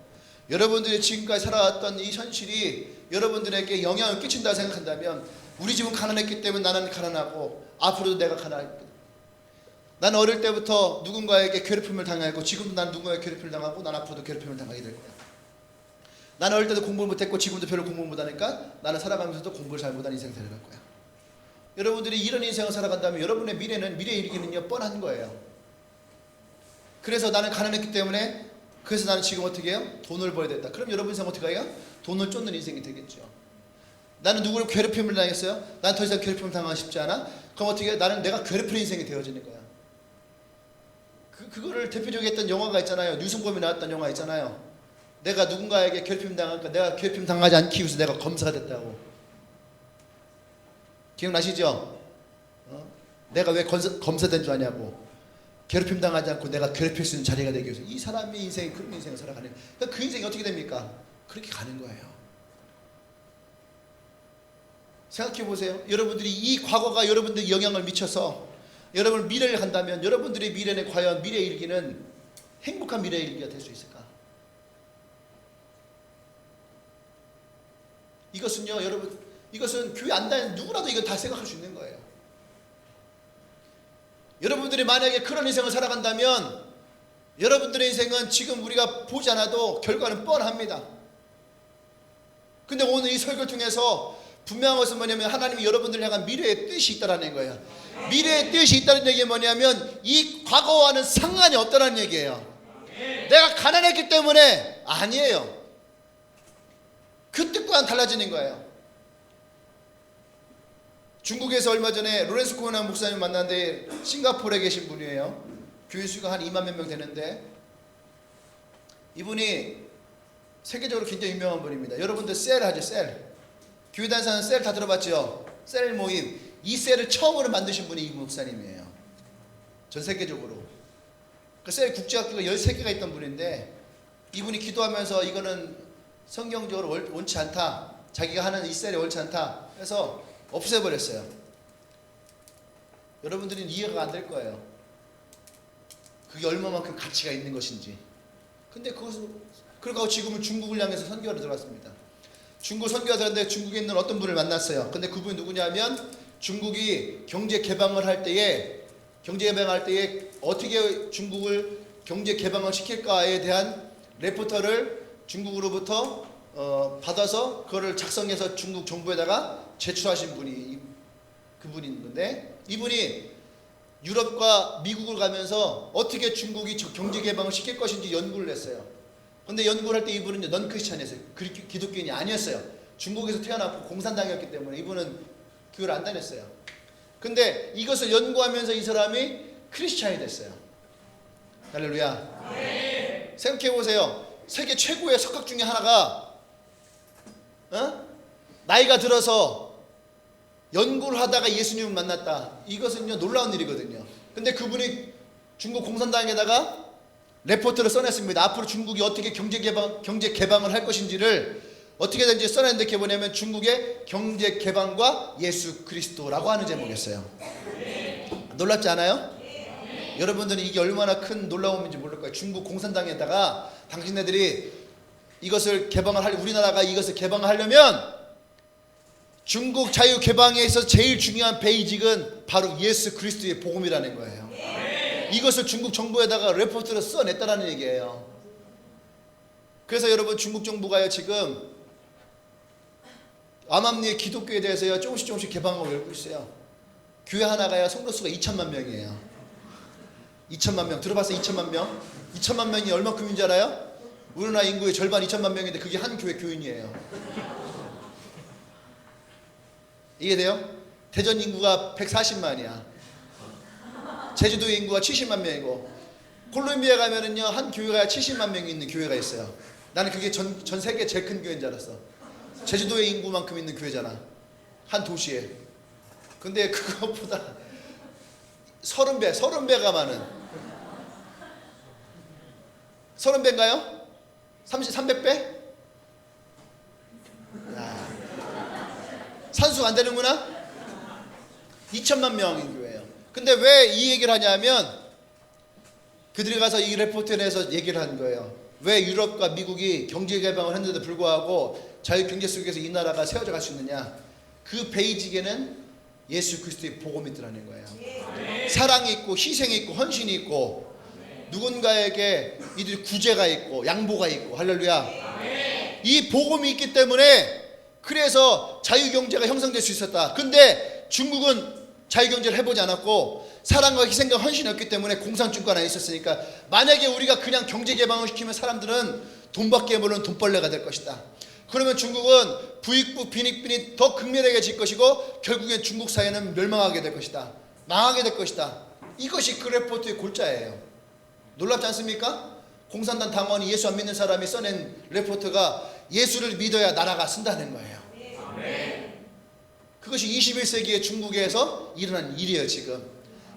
여러분들이 지금까지 살아왔던 이 현실이 여러분들에게 영향을 끼친다 생각한다면, 우리 집은 가난했기 때문에 나는 가난하고 앞으로도 내가 가난하거든. 나는 어릴 때부터 누군가에게 괴롭힘을 당하고 지금도 나는 누군가에게 괴롭힘을 당하고 난 앞으로도 괴롭힘을 당하게 될 거야. 나는 어릴 때도 공부를 못했고 지금도 별로 공부를 못하니까 나는 살아가면서도 공부를 잘 못하는 인생을 살아갈 거야. 여러분들이 이런 인생을 살아간다면 여러분의 미래는, 미래에 이르기는요 뻔한 거예요. 그래서 나는 가난했기 때문에, 그래서 나는 지금 어떻게 해요? 돈을 벌어야 된다. 그럼 여러분 인생 어떻게 해요? 돈을 쫓는 인생이 되겠죠. 나는 누구를 괴롭힘을 당했어요? 난 더 이상 괴롭힘을 당하고 싶지 않아? 그럼 어떻게 해요? 나는 내가 괴롭히는 인생이 되어지는 거야. 그거를 대표적으로 했던 영화가 있잖아요. 류승범이 나왔던 영화 있잖아요. 내가 누군가에게 괴롭힘 당하니까 내가 괴롭힘 당하지 않기 위해서 내가 검사가 됐다고. 기억나시죠? 내가 왜 검사된 줄 아냐고. 괴롭힘 당하지 않고 내가 괴롭힐 수 있는 자리가 되기 위해서. 이 사람의 인생이 그런 인생을 살아가는 거예요. 그러니까 그 인생이 어떻게 됩니까? 그렇게 가는 거예요. 생각해 보세요. 여러분들이 이 과거가 여러분들에게 영향을 미쳐서 여러분 미래를 간다면 여러분들의 미래는 과연 미래에 이르기는 행복한 미래에 이르기가 될 수 있을까? 이것은요, 여러분, 이것은 교회 안 다니는 누구라도 이건 다 생각할 수 있는 거예요. 여러분들이 만약에 그런 인생을 살아간다면 여러분들의 인생은 지금 우리가 보지 않아도 결과는 뻔합니다. 근데 오늘 이 설교를 통해서 분명한 것은 뭐냐면 하나님이 여러분들을 향한 미래의 뜻이 있다는 거예요. 미래의 뜻이 있다는 얘기는 뭐냐면 이 과거와는 상관이 없다는 얘기예요. 내가 가난했기 때문에 아니에요. 그 뜻과는 달라지는 거예요. 중국에서 얼마 전에 로렌스 코헤난 목사님 만났는데, 싱가포르에 계신 분이에요. 교인 수가 한 2만 몇 명 되는데, 이분이 세계적으로 굉장히 유명한 분입니다. 여러분들 셀 하죠, 셀. 교회 다니는 셀 다 들어봤죠? 셀 모임. 이 셀을 처음으로 만드신 분이 이 목사님이에요. 전 세계적으로. 그 셀 국제학교가 13개가 있던 분인데, 이분이 기도하면서 이거는 성경적으로 옳지 않다. 자기가 하는 이 셀이 옳지 않다. 그래서 없애버렸어요. 여러분들은 이해가 안 될 거예요. 그게 얼마만큼 가치가 있는 것인지. 근데 그러고 지금은 중국을 향해서 선교를 들어왔습니다. 중국 선교가 들었는데 중국에 있는 어떤 분을 만났어요. 근데 그분이 누구냐면 중국이 경제 개방을 할 때에 어떻게 중국을 경제 개방을 시킬까에 대한 레포터를 중국으로부터 받아서 그거를 작성해서 중국 정부에다가 제출하신 분이 그분이 있는데, 이분이 유럽과 미국을 가면서 어떻게 중국이 경제 개방을 시킬 것인지 연구를 했어요. 근데 연구를 할 때 이분은 넌 크리스찬이었어요. 기독교인이 아니었어요. 중국에서 태어났고 공산당이었기 때문에 이분은 교회를 안 다녔어요. 근데 이것을 연구하면서 이 사람이 크리스찬이 됐어요. 할렐루야. 네. 생각해 보세요. 세계 최고의 석학 중에 하나가 나이가 들어서 연구를 하다가 예수님을 만났다. 이것은요 놀라운 일이거든요. 근데 그분이 중국 공산당에다가 레포트를 써냈습니다. 앞으로 중국이 어떻게 경제 개방을 할 것인지를 어떻게 된지 써냈는데, 그게 뭐냐면 중국의 경제 개방과 예수 그리스도라고 하는 제목이었어요. 놀랍지 않아요? 여러분들은 이게 얼마나 큰 놀라움인지 모를 거예요. 중국 공산당에다가 당신네들이 이것을 우리나라가 이것을 개방을 하려면 중국 자유 개방에 있어서 제일 중요한 베이직은 바로 예수 그리스도의 복음이라는 거예요. 이것을 중국 정부에다가 레포트로 써냈다라는 얘기예요. 그래서 여러분 중국 정부가요 지금 암암리의 기독교에 대해서요 조금씩 개방하고 열고 있어요. 교회 하나가요 성도수가 2천만 명이에요. 2천만 명 들어봤어요? 2천만 명? 2천만 명이 얼마큼인 줄 알아요? 우리나라 인구의 절반 2천만 명인데 그게 한 교회 교인이에요. 이해돼요? 대전 인구가 140만이야. 제주도의 인구가 70만 명이고 콜롬비아 가면은요 한 교회가 70만 명이 있는 교회가 있어요. 나는 그게 전 세계 제일 큰 교회인 줄 알았어. 제주도의 인구만큼 있는 교회잖아. 한 도시에. 근데 그것보다 30배가 많은 30배인가요? 300배? 산수가 안 되는구나? 2천만 명인 교회예요. 근데 왜 이 얘기를 하냐면 그들이 가서 이 레포트에 대해서 얘기를 한 거예요. 왜 유럽과 미국이 경제 개방을 했는데도 불구하고 자유경제 속에서 이 나라가 세워져 갈 수 있느냐. 그 베이직에는 예수 그리스도의 복음이 있더라는 거예요. 사랑이 있고 희생이 있고 헌신이 있고 누군가에게 이들이 구제가 있고 양보가 있고 할렐루야. 이 복음이 있기 때문에 그래서 자유경제가 형성될 수 있었다. 근데 중국은 자유경제를 해보지 않았고 사랑과 희생과 헌신이 없기 때문에 공산주권 안에 있었으니까 만약에 우리가 그냥 경제개방을 시키면 사람들은 돈밖에 모르는 돈벌레가 될 것이다. 그러면 중국은 부익부 빈익빈이 더 극렬해질 것이고 결국엔 중국 사회는 멸망하게 될 것이다. 망하게 될 것이다. 이것이 그 레포트의 골자예요. 놀랍지 않습니까? 공산당 당원이 예수 안 믿는 사람이 써낸 레포트가 예수를 믿어야 나라가 쓴다는 거예요. 그것이 21세기의 중국에서 일어난 일이에요. 지금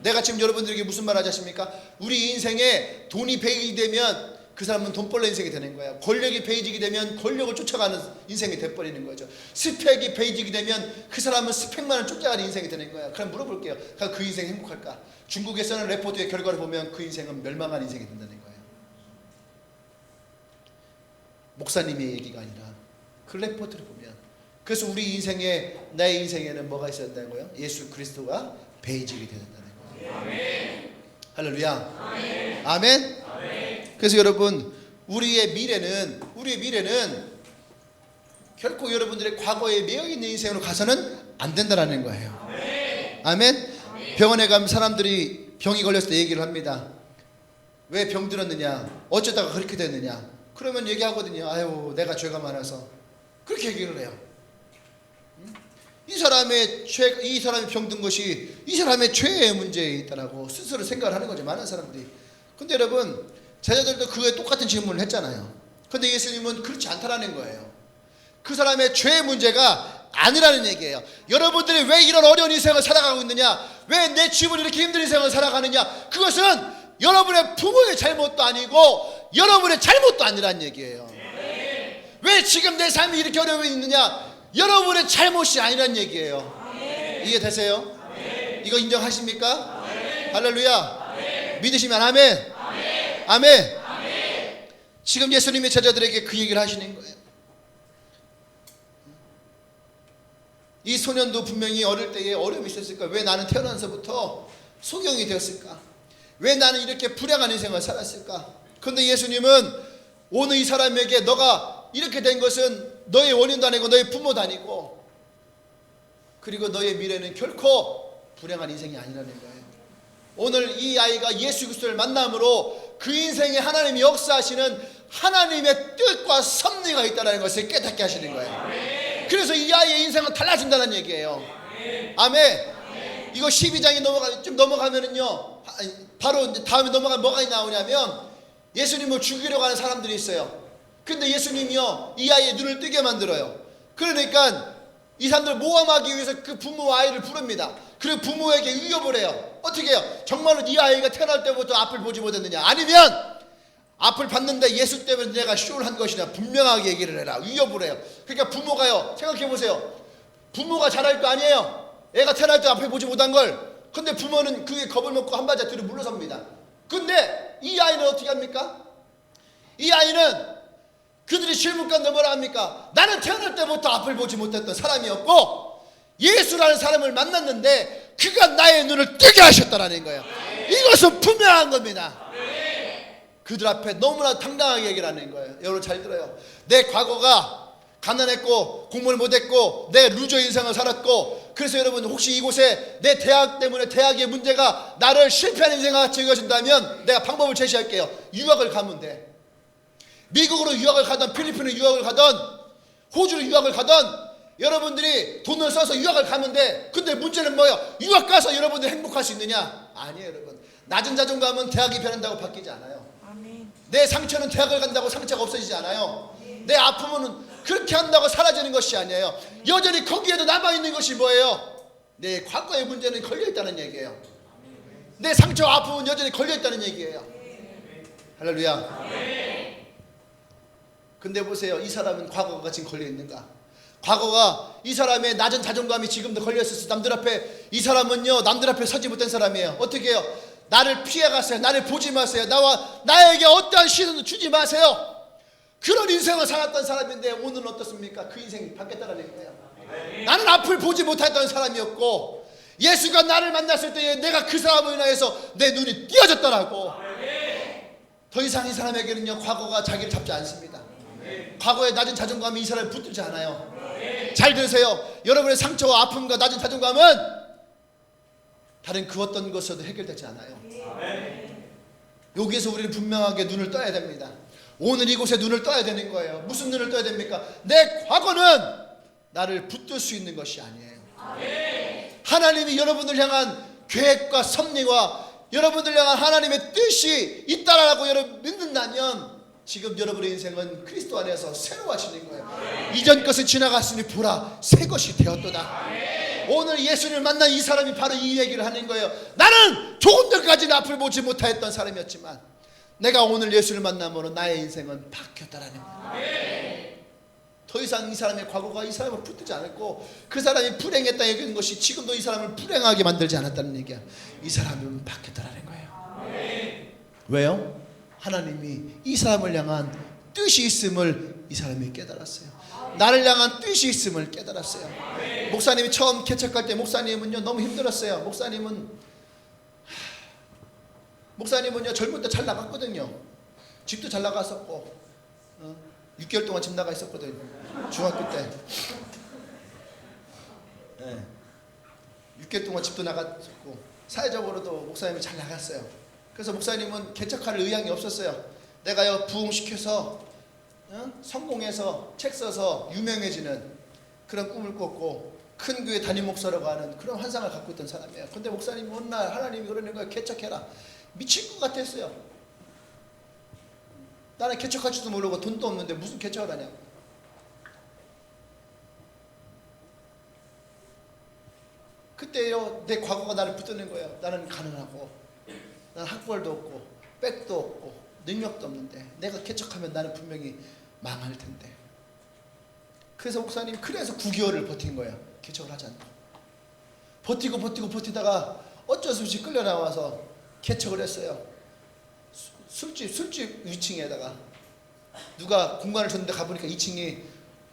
내가 지금 여러분들에게 무슨 말 하지 않습니까? 우리 인생에 돈이 베이직이 되면 그 사람은 돈벌레 인생이 되는 거예요. 권력이 베이직이 되면 권력을 쫓아가는 인생이 돼버리는 거죠. 스펙이 베이직이 되면 그 사람은 스펙만을 쫓아가는 인생이 되는 거예요. 그럼 물어볼게요. 그 인생 행복할까? 중국에서는 레포트의 결과를 보면 그 인생은 멸망한 인생이 된다는 거예요. 목사님의 얘기가 아니라 그 레포트를 보면. 그래서 우리 인생에 나의 인생에는 뭐가 있어야 된다고요? 예수 그리스도가 베이직이 되야 된다는 거예요. 아멘. 할렐루야. 아멘. 아멘. 아멘. 그래서 여러분 우리의 미래는 결코 여러분들의 과거에 매여 있는 인생으로 가서는 안 된다라는 거예요. 아멘. 아멘. 아멘. 병원에 가면 사람들이 병이 걸렸을 때 얘기를 합니다. 왜 병 들었느냐? 어쩌다가 그렇게 됐느냐? 그러면 얘기하거든요. 아유, 내가 죄가 많아서. 그렇게 얘기를 해요. 이 사람이 병든 것이 이 사람의 죄의 문제에 있다라고 스스로 생각을 하는 거죠. 많은 사람들이. 근데 여러분, 제자들도 그에 똑같은 질문을 했잖아요. 근데 예수님은 그렇지 않다라는 거예요. 그 사람의 죄의 문제가 아니라는 얘기예요. 여러분들이 왜 이런 어려운 인생을 살아가고 있느냐? 왜 내 집을 이렇게 힘든 인생을 살아가느냐? 그것은 여러분의 부모의 잘못도 아니고 여러분의 잘못도 아니라는 얘기예요. 왜 지금 내 삶이 이렇게 어려움이 있느냐? 여러분의 잘못이 아니란 얘기예요. 아멘. 이해되세요? 아멘. 이거 인정하십니까? 아멘. 할렐루야. 아멘. 믿으시면 아멘. 아멘. 아멘. 아멘. 지금 예수님의 제자들에게 그 얘기를 하시는 거예요. 이 소년도 분명히 어릴 때에 어려움이 있었을까? 왜 나는 태어나서부터 소경이 되었을까? 왜 나는 이렇게 불행한 인생을 살았을까? 그런데 예수님은 오늘 이 사람에게 너가 이렇게 된 것은 너의 원인도 아니고 너의 부모도 아니고 그리고 너의 미래는 결코 불행한 인생이 아니라는 거예요. 오늘 이 아이가 예수 그리스도를 만남으로 그 인생에 하나님이 역사하시는 하나님의 뜻과 섭리가 있다는 것을 깨닫게 하시는 거예요. 그래서 이 아이의 인생은 달라진다는 얘기예요. 아멘. 이거 12장이 넘어가면은요, 바로 다음에 넘어가면 뭐가 나오냐면 예수님을 죽이려고 하는 사람들이 있어요. 근데 예수님이요 이 아이의 눈을 뜨게 만들어요. 그러니까 이 사람들을 모함하기 위해서 그 부모와 아이를 부릅니다. 그리고 부모에게 위협을 해요. 어떻게 해요? 정말로 이 아이가 태어날 때부터 앞을 보지 못했느냐? 아니면 앞을 봤는데 예수 때문에 내가 쇼를 한 것이냐? 분명하게 얘기를 해라. 위협을 해요. 그러니까 부모가요, 생각해 보세요. 부모가 잘할 거 아니에요. 애가 태어날 때 앞을 보지 못한 걸. 근데 부모는 그게 겁을 먹고 한 발짝 뒤로 물러섭니다. 근데 이 아이는 어떻게 합니까? 이 아이는 그들이 질문가는데 뭐라 합니까? 나는 태어날 때부터 앞을 보지 못했던 사람이었고 예수라는 사람을 만났는데 그가 나의 눈을 뜨게 하셨다라는 거예요. 이것은 분명한 겁니다. 그들 앞에 너무나 당당하게 얘기를 하는 거예요. 여러분 잘 들어요. 내 과거가 가난했고 공부를 못했고 내 루저 인생을 살았고, 그래서 여러분 혹시 이곳에 내 대학 때문에 대학의 문제가 나를 실패하는 인생같이 여겨진다면 내가 방법을 제시할게요. 유학을 가면 돼. 미국으로 유학을 가든 필리핀으로 유학을 가든 호주로 유학을 가든 여러분들이 돈을 써서 유학을 가면 돼. 근데 문제는 뭐예요? 유학 가서 여러분들이 행복할 수 있느냐? 아니에요. 여러분, 낮은 자존감은 대학이 변한다고 바뀌지 않아요. 내 상처는 대학을 간다고 상처가 없어지지 않아요. 내 아픔은 그렇게 한다고 사라지는 것이 아니에요. 여전히 거기에도 남아있는 것이 뭐예요? 내 과거의 문제는 걸려있다는 얘기예요. 내 상처와 아픔은 여전히 걸려있다는 얘기예요. 할렐루야. 근데 보세요, 이 사람은 과거가 지금 걸려있는가? 과거가 이 사람의 낮은 자존감이 지금도 걸려있어서 남들 앞에, 이 사람은요 남들 앞에 서지 못한 사람이에요. 어떻게 해요? 나를 피해가세요. 나를 보지 마세요. 나에게 어떠한 시선도 주지 마세요. 그런 인생을 살았던 사람인데 오늘은 어떻습니까? 그 인생이 바뀌었다는 거예요. 나는 앞을 보지 못했던 사람이었고 예수가 나를 만났을 때 내가 그 사람으로 인하여서 내 눈이 띄어졌더라고. 더 이상 이 사람에게는요 과거가 자기를 잡지 않습니다. 과거의 낮은 자존감이 이 사람을 붙들지 않아요. 잘 들으세요. 여러분의 상처와 아픔과 낮은 자존감은 다른 그 어떤 것으로도 해결되지 않아요. 여기에서 우리는 분명하게 눈을 떠야 됩니다. 오늘 이곳에 눈을 떠야 되는 거예요. 무슨 눈을 떠야 됩니까? 내 과거는 나를 붙들 수 있는 것이 아니에요. 하나님이 여러분을 향한 계획과 섭리와 여러분을 향한 하나님의 뜻이 있다라고 여러분 믿는다면 지금 여러분의 인생은 그리스도 안에서 새로워지는 거예요. 이전 것은 지나갔으니 보라 새 것이 되었도다. 오늘 예수를 만난 이 사람이 바로 이 얘기를 하는 거예요. 나는 조금 전까지는 앞을 보지 못했던 사람이었지만 내가 오늘 예수를 만남으로 나의 인생은 바뀌었다라는 거예요. 더 이상 이 사람의 과거가 이 사람을 붙들지 않았고 그 사람이 불행했다 얘기하는 것이 지금도 이 사람을 불행하게 만들지 않았다는 얘기야. 이 사람은 바뀌었다라는 거예요. 왜요? 하나님이 이 사람을 향한 뜻이 있음을 이 사람이 깨달았어요. 나를 향한 뜻이 있음을 깨달았어요. 목사님이 처음 개척할 때 목사님은요 너무 힘들었어요. 목사님은요 젊을 때 잘 나갔거든요. 집도 잘 나갔었고 6개월 동안 집 나가 있었거든요. 중학교 때 6개월 동안 집도 나갔었고 사회적으로도 목사님이 잘 나갔어요. 그래서 목사님은 개척할 의향이 없었어요. 내가요 부흥시켜서 성공해서 책 써서 유명해지는 그런 꿈을 꿨고 큰 교회 담임 목사라고 하는 그런 환상을 갖고 있던 사람이에요. 근데 목사님이 어느 날 하나님이 그러는 거예요. 개척해라. 미칠 것 같았어요. 나는 개척할 줄도 모르고 돈도 없는데 무슨 개척을 하냐고. 그때요 내 과거가 나를 붙드는 거예요. 나는 가난하고 나는 학벌도 없고 백도 없고 능력도 없는데 내가 개척하면 나는 분명히 망할 텐데. 그래서 목사님이 그래서 9개월을 버틴 거예요. 개척을 하지 않고 버티다가 어쩔 수 없이 끌려 나와서 개척을 했어요. 술집 위층에다가 누가 공간을 줬는데 가보니까 2층이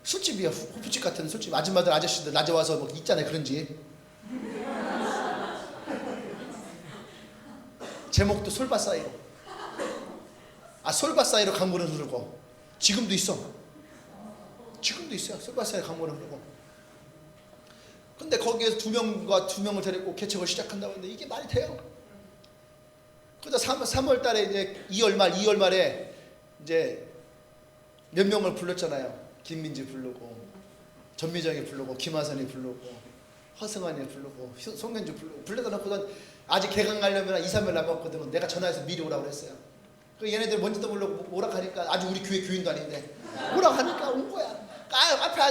술집이야. 호프집 같은 술집. 아줌마들 아저씨들 낮에 와서 뭐 있잖아요 그런 집. 제목도 솔밭 사이로. 솔밭 사이로 강물을 흐르고 지금도 있어요. 솔밭 사이로 강물을 흐르고. 근데 거기에서 2명을 데리고 개척을 시작한다고 했는데 이게 말이 돼요? 그러다 3월 달에 이제 2월 말에 이제 몇 명을 불렀잖아요. 김민지 부르고 전미정이 부르고 김하선이 부르고 허승환이 부르고 송현주 부르고 불러다 놓고선 아직 개강 가려면 2, 3일 남았거든. 내가 전화해서 미리 오라고 그랬어요. 그 얘네들 뭔지도 모르고 오락하니까 아주 우리 교회 교인도 아닌데 오락하니까 온 거야. 앞에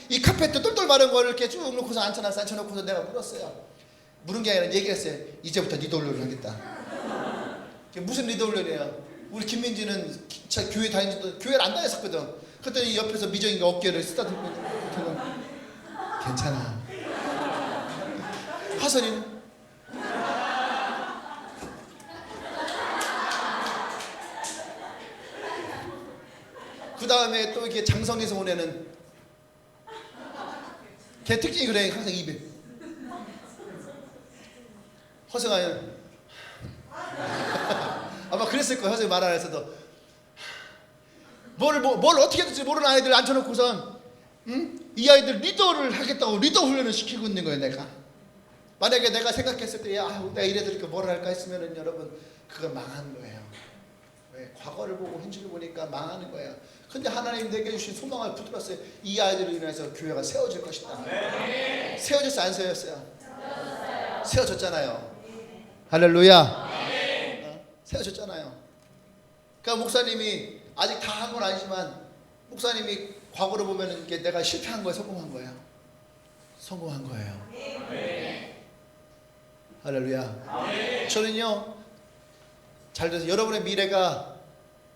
이 카페트 똘똘 마른 거를 이렇게 쭉 놓고서 앉혀놓고서 내가 물었어요. 물은 게 아니라 얘기했어요. 이제부터 리더 훈련을 하겠다. 무슨 리더 훈련이에요? 우리 김민지는 교회 다니지도 교회를 안 다녔었거든. 그랬더니 옆에서 미정이가 어깨를 쓰다듬고 괜찮아. 하선이는 그 다음에 또 이렇게 장성에서 온 애는 걔 특징이 그래. 항상 입에 허승아는 아마 그랬을 거예요. 허승이 말 안 해서도 뭘 어떻게 해야 될지 모르는 아이들 앉혀놓고선 이 아이들 리더를 하겠다고 리더 훈련을 시키고 있는 거예요. 내가 만약에 내가 생각했을 때 내가 이래드릴까 뭘 할까 했으면은 여러분 그건 망한 거예요. 왜? 과거를 보고 현실을 보니까 망하는 거예요. 근데 하나님 내게 주신 소망을 붙들었어요. 이 아이들로 인해서 교회가 세워질 것이다. 네. 세워졌어 안 세워졌어요? 세워졌잖아요. 할렐루야. 네. 세워졌잖아요. 그러니까 목사님이 아직 다 한 건 아니지만 목사님이 과거로 보면은 이게 내가 실패한 거예요, 성공한 거예요? 성공한 거예요. 네. 할렐루야. 네. 저는요 잘 들으세요. 여러분의 미래가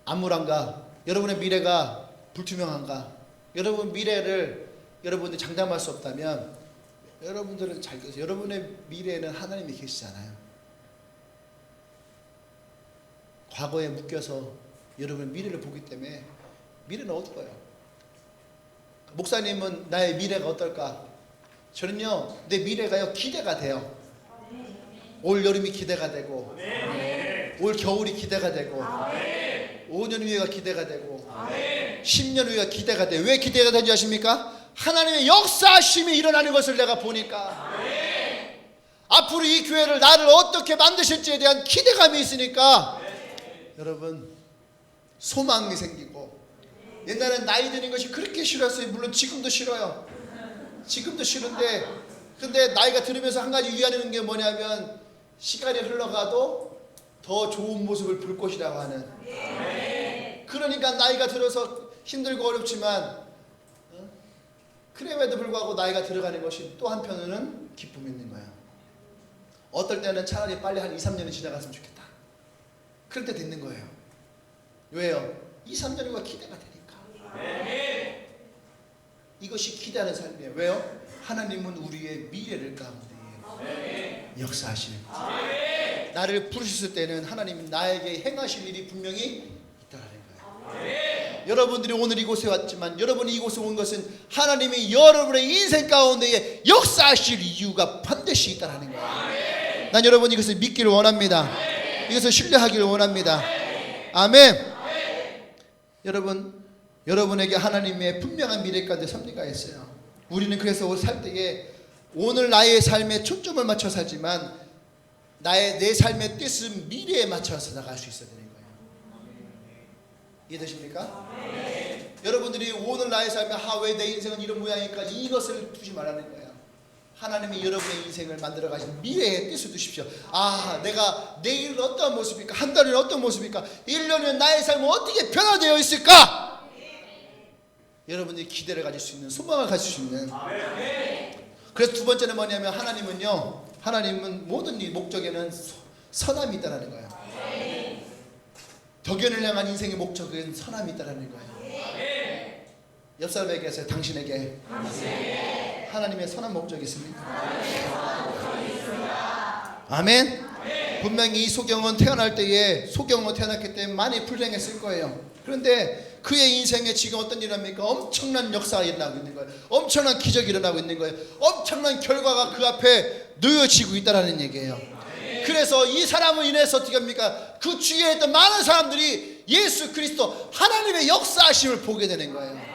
암울한가? 여러분의 미래가 불투명한가? 여러분 미래를 여러분들이 장담할 수 없다면 여러분들은 잘 들으세요. 여러분의 미래에는 하나님이 계시잖아요. 과거에 묶여서 여러분의 미래를 보기 때문에 미래는 어두워요. 목사님은 나의 미래가 어떨까? 저는요 내 미래가요 기대가 돼요. 올 여름이 기대가 되고 올 겨울이 기대가 되고 5년 후가 기대가 되고 10년 후가 기대가 돼요. 왜 기대가 되는지 아십니까? 하나님의 역사하심이 일어나는 것을 내가 보니까 앞으로 이 교회를 나를 어떻게 만드실지에 대한 기대감이 있으니까 여러분 소망이 생기고 옛날엔 나이 드는 것이 그렇게 싫었어요. 물론 지금도 싫어요. 지금도 싫은데 근데 나이가 들으면서 한 가지 위안하는 게 뭐냐면 시간이 흘러가도 더 좋은 모습을 볼 것이라고 하는 그러니까 나이가 들어서 힘들고 어렵지만 그럼에도 불구하고 나이가 들어가는 것이 또 한편으로는 기쁨이 있는 거예요. 어떨 때는 차라리 빨리 한 2, 3년이 지나갔으면 좋겠다. 그럴 때 됐는 거예요. 왜요? 2, 3년 후가 기대가 되니까. 이것이 기대하는 삶이에요. 왜요? 하나님은 우리의 미래를 가운데 역사하시는 거예요. 나를 부르셨을 때는 하나님은 나에게 행하실 일이 분명히 있다라는 거예요. 여러분들이 오늘 이곳에 왔지만 여러분이 이곳에 온 것은 하나님이 여러분의 인생 가운데에 역사하실 이유가 반드시 있다라는 거예요. 난 여러분이 이것을 믿기를 원합니다. 이것을 신뢰하기를 원합니다. 아멘. 여러분에게 하나님의 분명한 미래 가운데 섭리가 있어요. 우리는 그래서 살 때에 오늘 나의 삶에 초점을 맞춰 살지만 내 삶의 뜻은 미래에 맞춰서 나갈 수 있어야 되는 거예요. 이해되십니까? 여러분들이 오늘 나의 삶에 왜 내 인생은 이런 모양일까 이것을 두지 말라는 거예요. 하나님이 여러분의 인생을 만들어 가신 미래의 뜻을 두십시오. 내가 내일은 어떤 모습일까? 한 달은 어떤 모습일까? 1년은 나의 삶은 어떻게 변화되어 있을까? 여러분들이 기대를 가질 수 있는 소망을 가질 수 있는. 그래서 두 번째는 뭐냐면 하나님은 모든 일 목적에는 선함이 있다는 거예요. 덕연을 향한 인생의 목적은 선함이 있다는 거예요. 옆 사람에게 하세요. 당신에게 하나님의 선한 목적이 있습니까? 아멘. 분명히 이 소경은 태어날 때에 소경으로 태어났기 때문에 많이 불행했을 거예요. 그런데 그의 인생에 지금 어떤 일이 합니까? 엄청난 역사가 일어나고 있는 거예요. 엄청난 기적이 일어나고 있는 거예요. 엄청난 결과가 그 앞에 놓여지고 있다는 얘기예요. 그래서 이 사람을 인해서 어떻게 합니까? 그 주위에 있던 많은 사람들이 예수 그리스도 하나님의 역사하심을 보게 되는 거예요.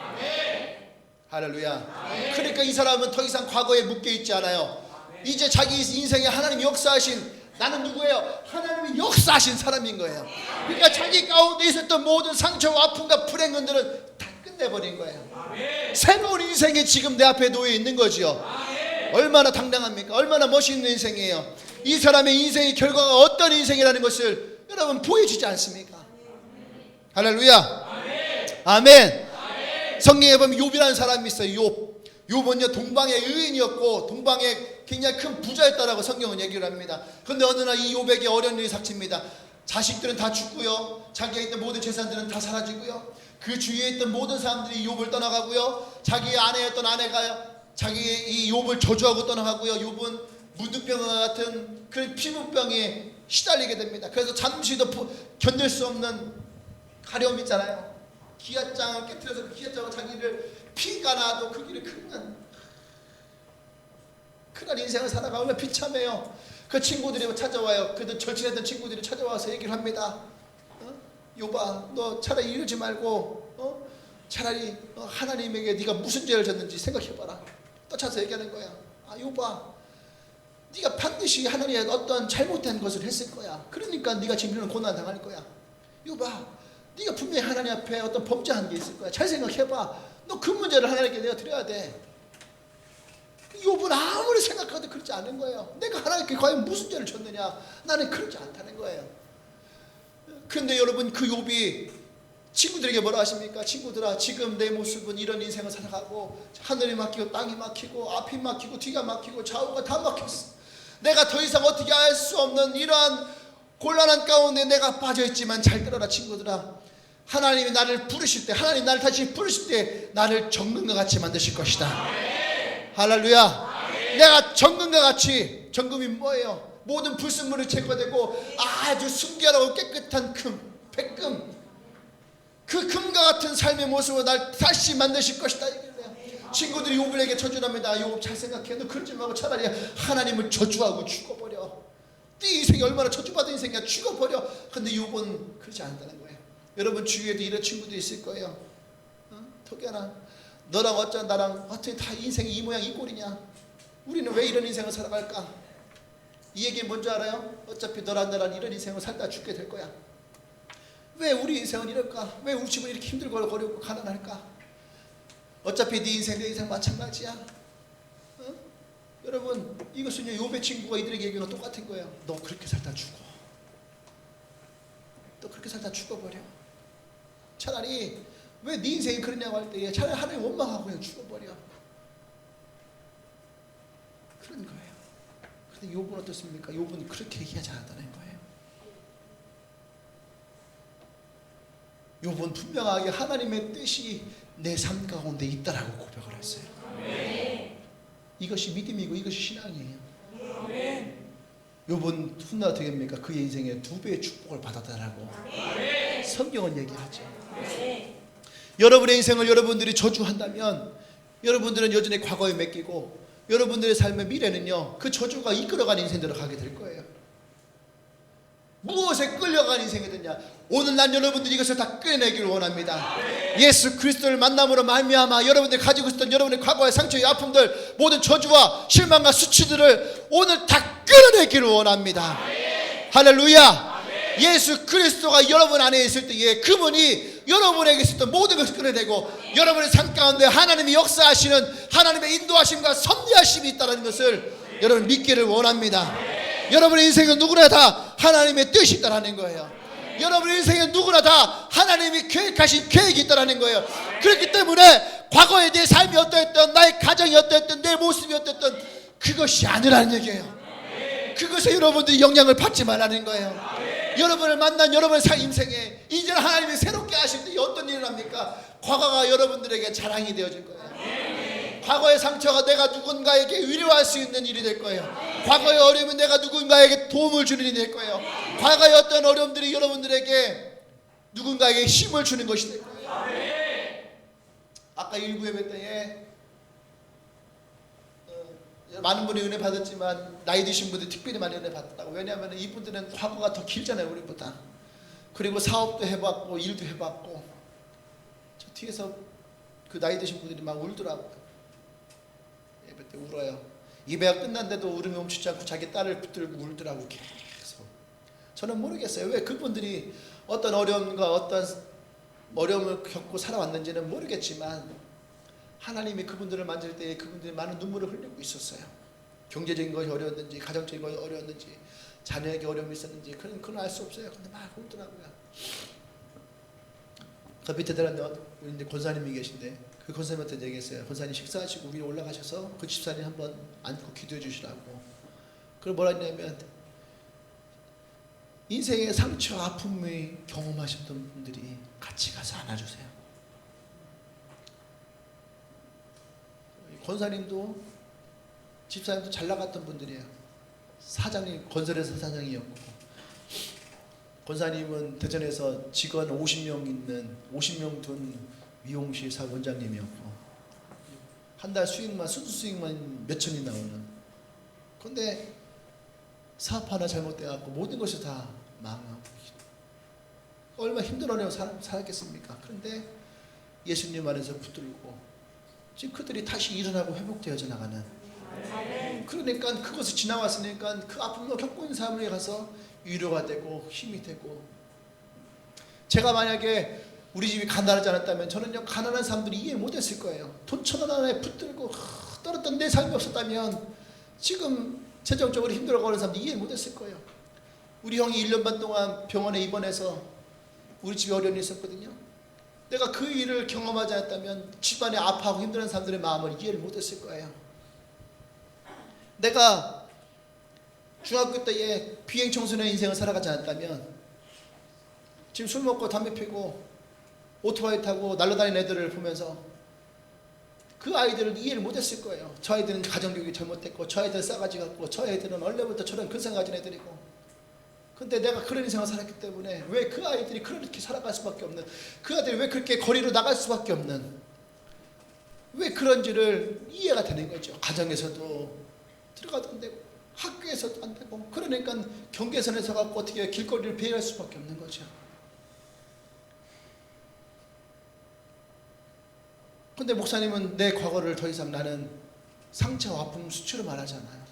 할렐루야. 그러니까 이 사람은 더 이상 과거에 묶여 있지 않아요. 이제 자기 인생에 하나님 역사하신 나는 누구예요? 하나님이 역사하신 사람인 거예요. 그러니까 자기 가운데 있었던 모든 상처와 아픔과 불행들은 다 끝내버린 거예요. 새로운 인생이 지금 내 앞에 놓여 있는 거죠. 얼마나 당당합니까? 얼마나 멋있는 인생이에요. 이 사람의 인생의 결과가 어떤 인생이라는 것을 여러분 보여주지 않습니까? 할렐루야. 아멘. 성경에 보면 욥이라는 사람이 있어요. 욥은요 동방의 의인이었고 동방의 굉장히 큰 부자였다라고 성경은 얘기를 합니다. 그런데 어느 날 이 욥에게 어려운 일이 닥칩니다. 자식들은 다 죽고요, 자기가 있던 모든 재산들은 다 사라지고요, 그 주위에 있던 모든 사람들이 욥을 떠나가고요, 자기의 아내였던 아내가 이 욥을 저주하고 떠나가고요, 욥은 문둥병과 같은 그런 피부병에 시달리게 됩니다. 그래서 잠시도 견딜 수 없는 가려움 있잖아요. 기아장을 깨뜨려서 그 기아장으로 자기를 피가 나도 그 길을 그냥 그런 인생을 살아가면 비참해요. 그 친구들이 찾아와요. 그들 절친했던 친구들이 찾아와서 얘기를 합니다. 욥아, 너 차라리 이러지 말고 차라리 하나님에게 네가 무슨 죄를 졌는지 생각해봐라. 떠차서 얘기하는 거야. 욥아, 네가 반드시 하나님의 어떤 잘못된 것을 했을 거야. 그러니까 네가 지금 이런 고난 당할 거야. 욥아, 네가 분명히 하나님 앞에 어떤 범죄한 게 있을 거야. 잘 생각해봐. 너 그 문제를 하나님께 내가 드려야 돼. 욥은 아무리 생각해도 그렇지 않은 거예요. 내가 하나님께 과연 무슨 죄를 졌느냐? 나는 그렇지 않다는 거예요. 그런데 여러분, 그 욥이 친구들에게 뭐라 하십니까? 친구들아, 지금 내 모습은 이런 인생을 살아가고 하늘이 막히고 땅이 막히고 앞이 막히고 뒤가 막히고 좌우가 다 막혔어. 내가 더 이상 어떻게 할 수 없는 이러한 곤란한 가운데 내가 빠져있지만 잘 들어라 친구들아. 하나님이 나를 부르실 때, 하나님 나를 다시 부르실 때 나를 정금과 같이 만드실 것이다. 할렐루야. 내가 정금과 같이, 정금이 뭐예요? 모든 불순물이 제거되고 아주 순결하고 깨끗한 금, 백금, 그 금과 같은 삶의 모습으로 날 다시 만드실 것이다. 친구들이 욥에게 저주합니다. 욥 잘 생각해. 너 그러지 말고 차라리 하나님을 저주하고 죽어버려. 네 인생이 얼마나 저주받은 인생이야. 죽어버려. 근데 욥은 그렇지 않다는 거예요. 여러분 주위에도 이런 친구도 있을 거예요. 덕현아, 너랑 어쩌 나랑 어떻게 다 인생이 이 모양 이 꼴이냐. 우리는 왜 이런 인생을 살아갈까? 이 얘기 뭔지 알아요? 어차피 너랑 나랑 이런 인생을 살다 죽게 될 거야. 왜 우리 인생은 이럴까? 왜 우리 집은 이렇게 힘들고 어렵고 가난할까? 어차피 네 인생 내 인생 마찬가지야. 여러분, 이것은 욥의 친구가 이들에게 얘기하는 건 똑같은 거예요. 너 그렇게 살다 죽어. 너 그렇게 살다 죽어버려. 차라리 왜 네 인생이 그러냐고 할 때 차라리 하나님 원망하고 그냥 죽어버려. 그런 거예요. 근데 욥은 어떻습니까? 욥은 그렇게 얘기하지 않았다는 거예요. 욥은 분명하게 하나님의 뜻이 내 삶 가운데 있다라고 고백을 했어요. 이것이 믿음이고 이것이 신앙이에요. 욥은 훗날 어떻게 됩니까? 그의 인생에 2배의 축복을 받았다라고 성경은 얘기하죠. 여러분의 인생을 여러분들이 저주한다면 여러분들은 여전히 과거에 맡기고 여러분들의 삶의 미래는요, 그 저주가 이끌어가는 인생대로 가게 될 거예요. 무엇에 끌려간 인생이든냐, 오늘 난 여러분들이 이것을 다 끌어내기를 원합니다. 예수 그리스도를 만남으로 말미암아 여러분들이 가지고 있었던 여러분의 과거의 상처의 아픔들, 모든 저주와 실망과 수치들을 오늘 다 끌어내기를 원합니다. 할렐루야. 예수 그리스도가 여러분 안에 있을 때에 그분이 여러분에게 있었던 모든 것을 끌어내고 여러분의 삶 가운데 하나님이 역사하시는 하나님의 인도하심과 섭리하심이 있다는 것을 여러분 믿기를 원합니다. 여러분의 인생은 누구나 다 하나님의 뜻이 있다는 거예요. 여러분의 인생은 누구나 다 하나님이 계획하신 계획이 있다는 거예요. 그렇기 때문에 과거에 내 삶이 어떠했던, 나의 가정이 어떠했던, 내 모습이 어떠했던 그것이 아니라는 얘기예요. 그것에 여러분들이 영향을 받지 말라는 거예요. 여러분을 만난 여러분의 인생에 이제는 하나님이 새롭게 하실 때 어떤 일을 합니까? 과거가 여러분들에게 자랑이 되어질 거예요. 과거의 상처가 내가 누군가에게 위로할 수 있는 일이 될 거예요. 과거의 어려움이 내가 누군가에게 도움을 주는 일이 될 거예요. 과거의 어떤 어려움들이 여러분들에게 누군가에게 힘을 주는 것이 될 거예요. 아까 일부 예배 때에 많은 분이 은혜 받았지만 나이 드신 분들이 특별히 많이 은혜 받았다고. 왜냐하면 이분들은 과거가 더 길잖아요, 우리보다. 그리고 사업도 해봤고 일도 해봤고. 저 뒤에서 그 나이 드신 분들이 막 울더라고요. 예배 때 울어요. 예배가 끝났는데도 울음이 멈추지 않고 자기 딸을 붙들고 울더라고요. 계속. 저는 모르겠어요. 왜 그분들이 어떤 어려움과 어떤 어려움을 겪고 살아왔는지는 모르겠지만 하나님이 그분들을 만질 때 그분들이 많은 눈물을 흘리고 있었어요. 경제적인 것이 어려웠는지, 가정적인 것이 어려웠는지, 자녀에게 어려움이 있었는지 그건 알 수 없어요. 근데 막 울더라고요. 그 밑에 들었는데 우리 권사님이 계신데 그 권사님한테 얘기했어요. 권사님 식사하시고 위로 올라가셔서 그 집사님 한번 안고 기도해 주시라고. 그걸 뭐라 했냐면 인생의 상처, 아픔을 경험하셨던 분들이 같이 가서 안아주세요. 권사님도 집사님도 잘 나갔던 분들이에요. 사장님, 건설회사 사장이었고, 권사님은 대전에서 직원 50명 있는 50명 둔 미용실 사 원장님이었고, 한 달 수익만, 순수 수익만 몇 천이 나오는. 근데 사업 하나 잘못돼갖고 모든 것이 다 망하고 얼마나 힘든 어려운 삶을 살았겠습니까? 그런데 예수님 안에서 붙들고 지금 그들이 다시 일어나고 회복되어져 나가는, 그러니까 그것을 지나왔으니까 그 아픔을 겪고 있는 사람에게 가서 위로가 되고 힘이 되고. 제가 만약에 우리 집이 가난하지 않았다면 저는요 가난한 사람들이 이해 못했을 거예요. 돈 1,000원 하나에 붙들고 떨었던 내 삶이 없었다면 지금 재정적으로 힘들어가는 사람들이 이해 못했을 거예요. 우리 형이 1년 반 동안 병원에 입원해서 우리 집에 어려움이 있었거든요. 내가 그 일을 경험하지 않았다면 집안에 아파하고 힘든 사람들의 마음을 이해를 못했을 거예요. 내가 중학교 때에 비행 청소년 인생을 살아가지 않았다면 지금 술 먹고 담배 피고 오토바이 타고 날아다니는 애들을 보면서 그 아이들을 이해를 못했을 거예요. 저 아이들은 가정교육이 잘못됐고, 저 아이들은 싸가지 같고, 저 아이들은 원래부터 저런 근성 가진 애들이고. 근데 내가 그런 인생을 살았기 때문에 왜 그 아이들이 그렇게 살아갈 수밖에 없는, 그 아이들이 왜 그렇게 거리로 나갈 수밖에 없는, 왜 그런지를 이해가 되는 거죠. 가정에서도 들어가도 안 되고 학교에서도 안 되고, 그러니까 경계선에 서갖고 어떻게 길거리를 배회할 수밖에 없는 거죠. 근데 목사님은 내 과거를 더 이상 나는 상처와 아픔 수치로 말하잖아요.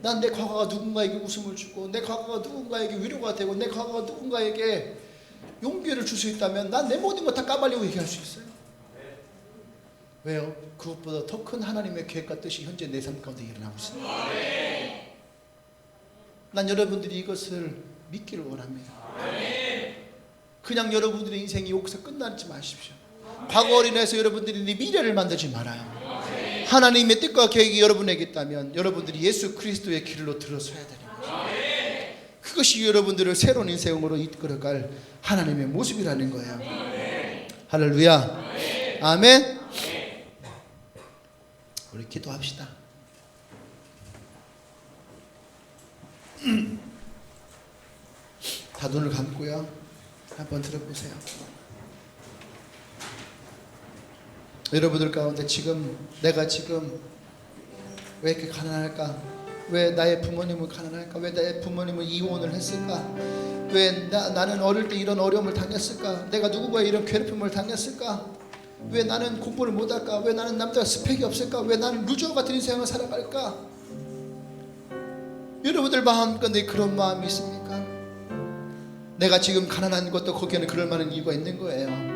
난 내 과거가 누군가에게 웃음을 주고, 내 과거가 누군가에게 위로가 되고, 내 과거가 누군가에게 용기를 줄 수 있다면 난 내 모든 것 다 까발리고 얘기할 수 있어요. 왜요? 그것보다 더 큰 하나님의 계획과 뜻이 현재 내 삶 가운데 일어나고 있습니다. 난 여러분들이 이것을 믿기를 원합니다. 그냥 여러분들의 인생이 여기서 끝나지 마십시오. 과거로 인해서 여러분들이 미래를 만들지 말아요. 하나님의 뜻과 계획이 여러분에게 있다면 여러분들이 예수 그리스도의 길로 들어서야 되는 거예요. 그것이 여러분들을 새로운 인생으로 이끌어갈 하나님의 모습이라는 거예요. 할렐루야. 아멘. 우리 기도합시다. 다 눈을 감고요, 한번 들어보세요. 여러분들 가운데 지금 내가 지금 왜 이렇게 가난할까? 왜 나의 부모님은 가난할까? 왜 나의 부모님은 이혼을 했을까? 왜 나는 어릴 때 이런 어려움을 당했을까? 내가 누군가의 이런 괴롭힘을 당했을까? 왜 나는 공부를 못할까? 왜 나는 남자 스펙이 없을까? 왜 나는 루저 같은 인생을 살아갈까? 여러분들 마음가운데 그런 마음이 있습니까? 내가 지금 가난한 것도 거기에는 그럴 만한 이유가 있는 거예요.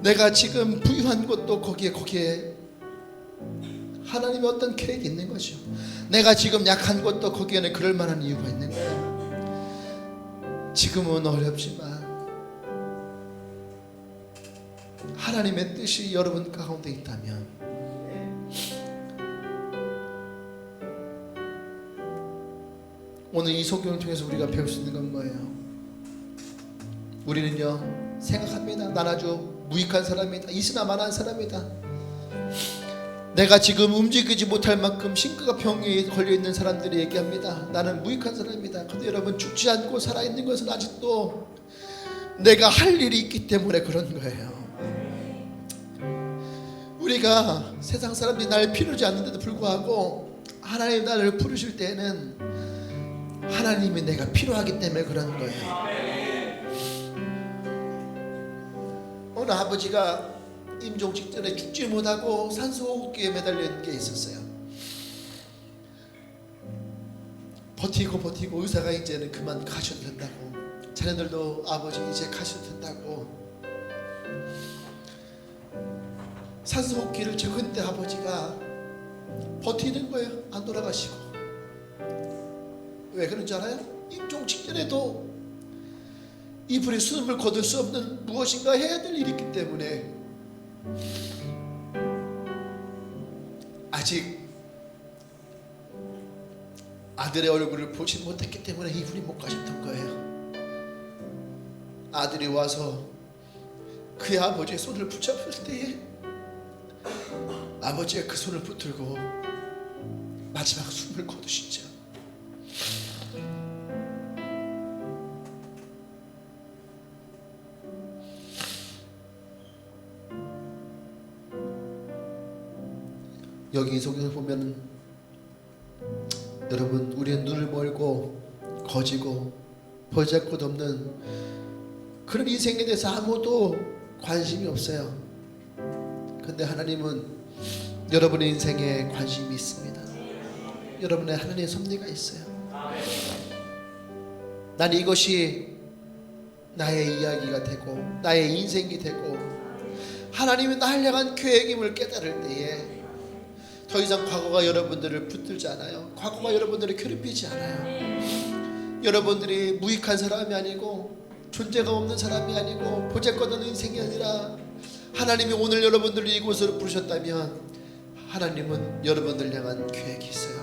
내가 지금 부유한 것도 거기에 하나님의 어떤 계획이 있는 거죠. 내가 지금 약한 것도 거기에는 그럴 만한 이유가 있는 거예요. 지금은 어렵지만 하나님의 뜻이 여러분 가운데 있다면 오늘 이 성경을 통해서 우리가 배울 수 있는 건 뭐예요? 우리는요 생각합니다. 난 아주 무익한 사람이다, 이스나만한 사람이다, 내가 지금 움직이지 못할 만큼 심각한 병에 걸려있는 사람들이 얘기합니다. 나는 무익한 사람이다. 근데 여러분, 죽지 않고 살아있는 것은 아직도 내가 할 일이 있기 때문에 그런 거예요. 우리가 세상 사람들이 나를 필요하지 않는데도 불구하고 하나님 나를 부르실 때는 하나님이 내가 필요하기 때문에 그런 거예요. 어느 아버지가 임종 직전에 죽지 못하고 산소호흡기에 매달려 있는 게 있었어요. 버티고 의사가 이제는 그만 가셔도 된다고, 자녀들도 아버지 이제 가셔도 된다고. 산소호흡기를 적은데 아버지가 버티는 거예요. 안 돌아가시고. 왜 그런지 알아요? 임종 직전에도 이불에 숨을 거둘 수 없는 무엇인가 해야 될 일이 있기 때문에 아직 아들의 얼굴을 보지 못했기 때문에 이분이 못 가셨던 거예요. 아들이 와서 그의 아버지의 손을 붙잡을 때에 아버지가 그 손을 붙들고 마지막 숨을 거두시죠. 여기 이 속에서 보면 여러분, 우리는 눈을 멀고 거지고 보잘 것 없는 그런 인생에 대해서 아무도 관심이 없어요. 근데 하나님은 여러분의 인생에 관심이 있습니다. 여러분의 하나님의 섭리가 있어요. 난 이것이 나의 이야기가 되고 나의 인생이 되고 하나님이 나를 향한 계획임을 깨달을 때에 더 이상 과거가 여러분들을 붙들지 않아요. 과거가 여러분들을 괴롭히지 않아요. 여러분들이 무익한 사람이 아니고 존재가 없는 사람이 아니고 보잘것없는 인생이 아니라 하나님이 오늘 여러분들을 이곳으로 부르셨다면 하나님은 여러분들을 향한 계획이 있어요.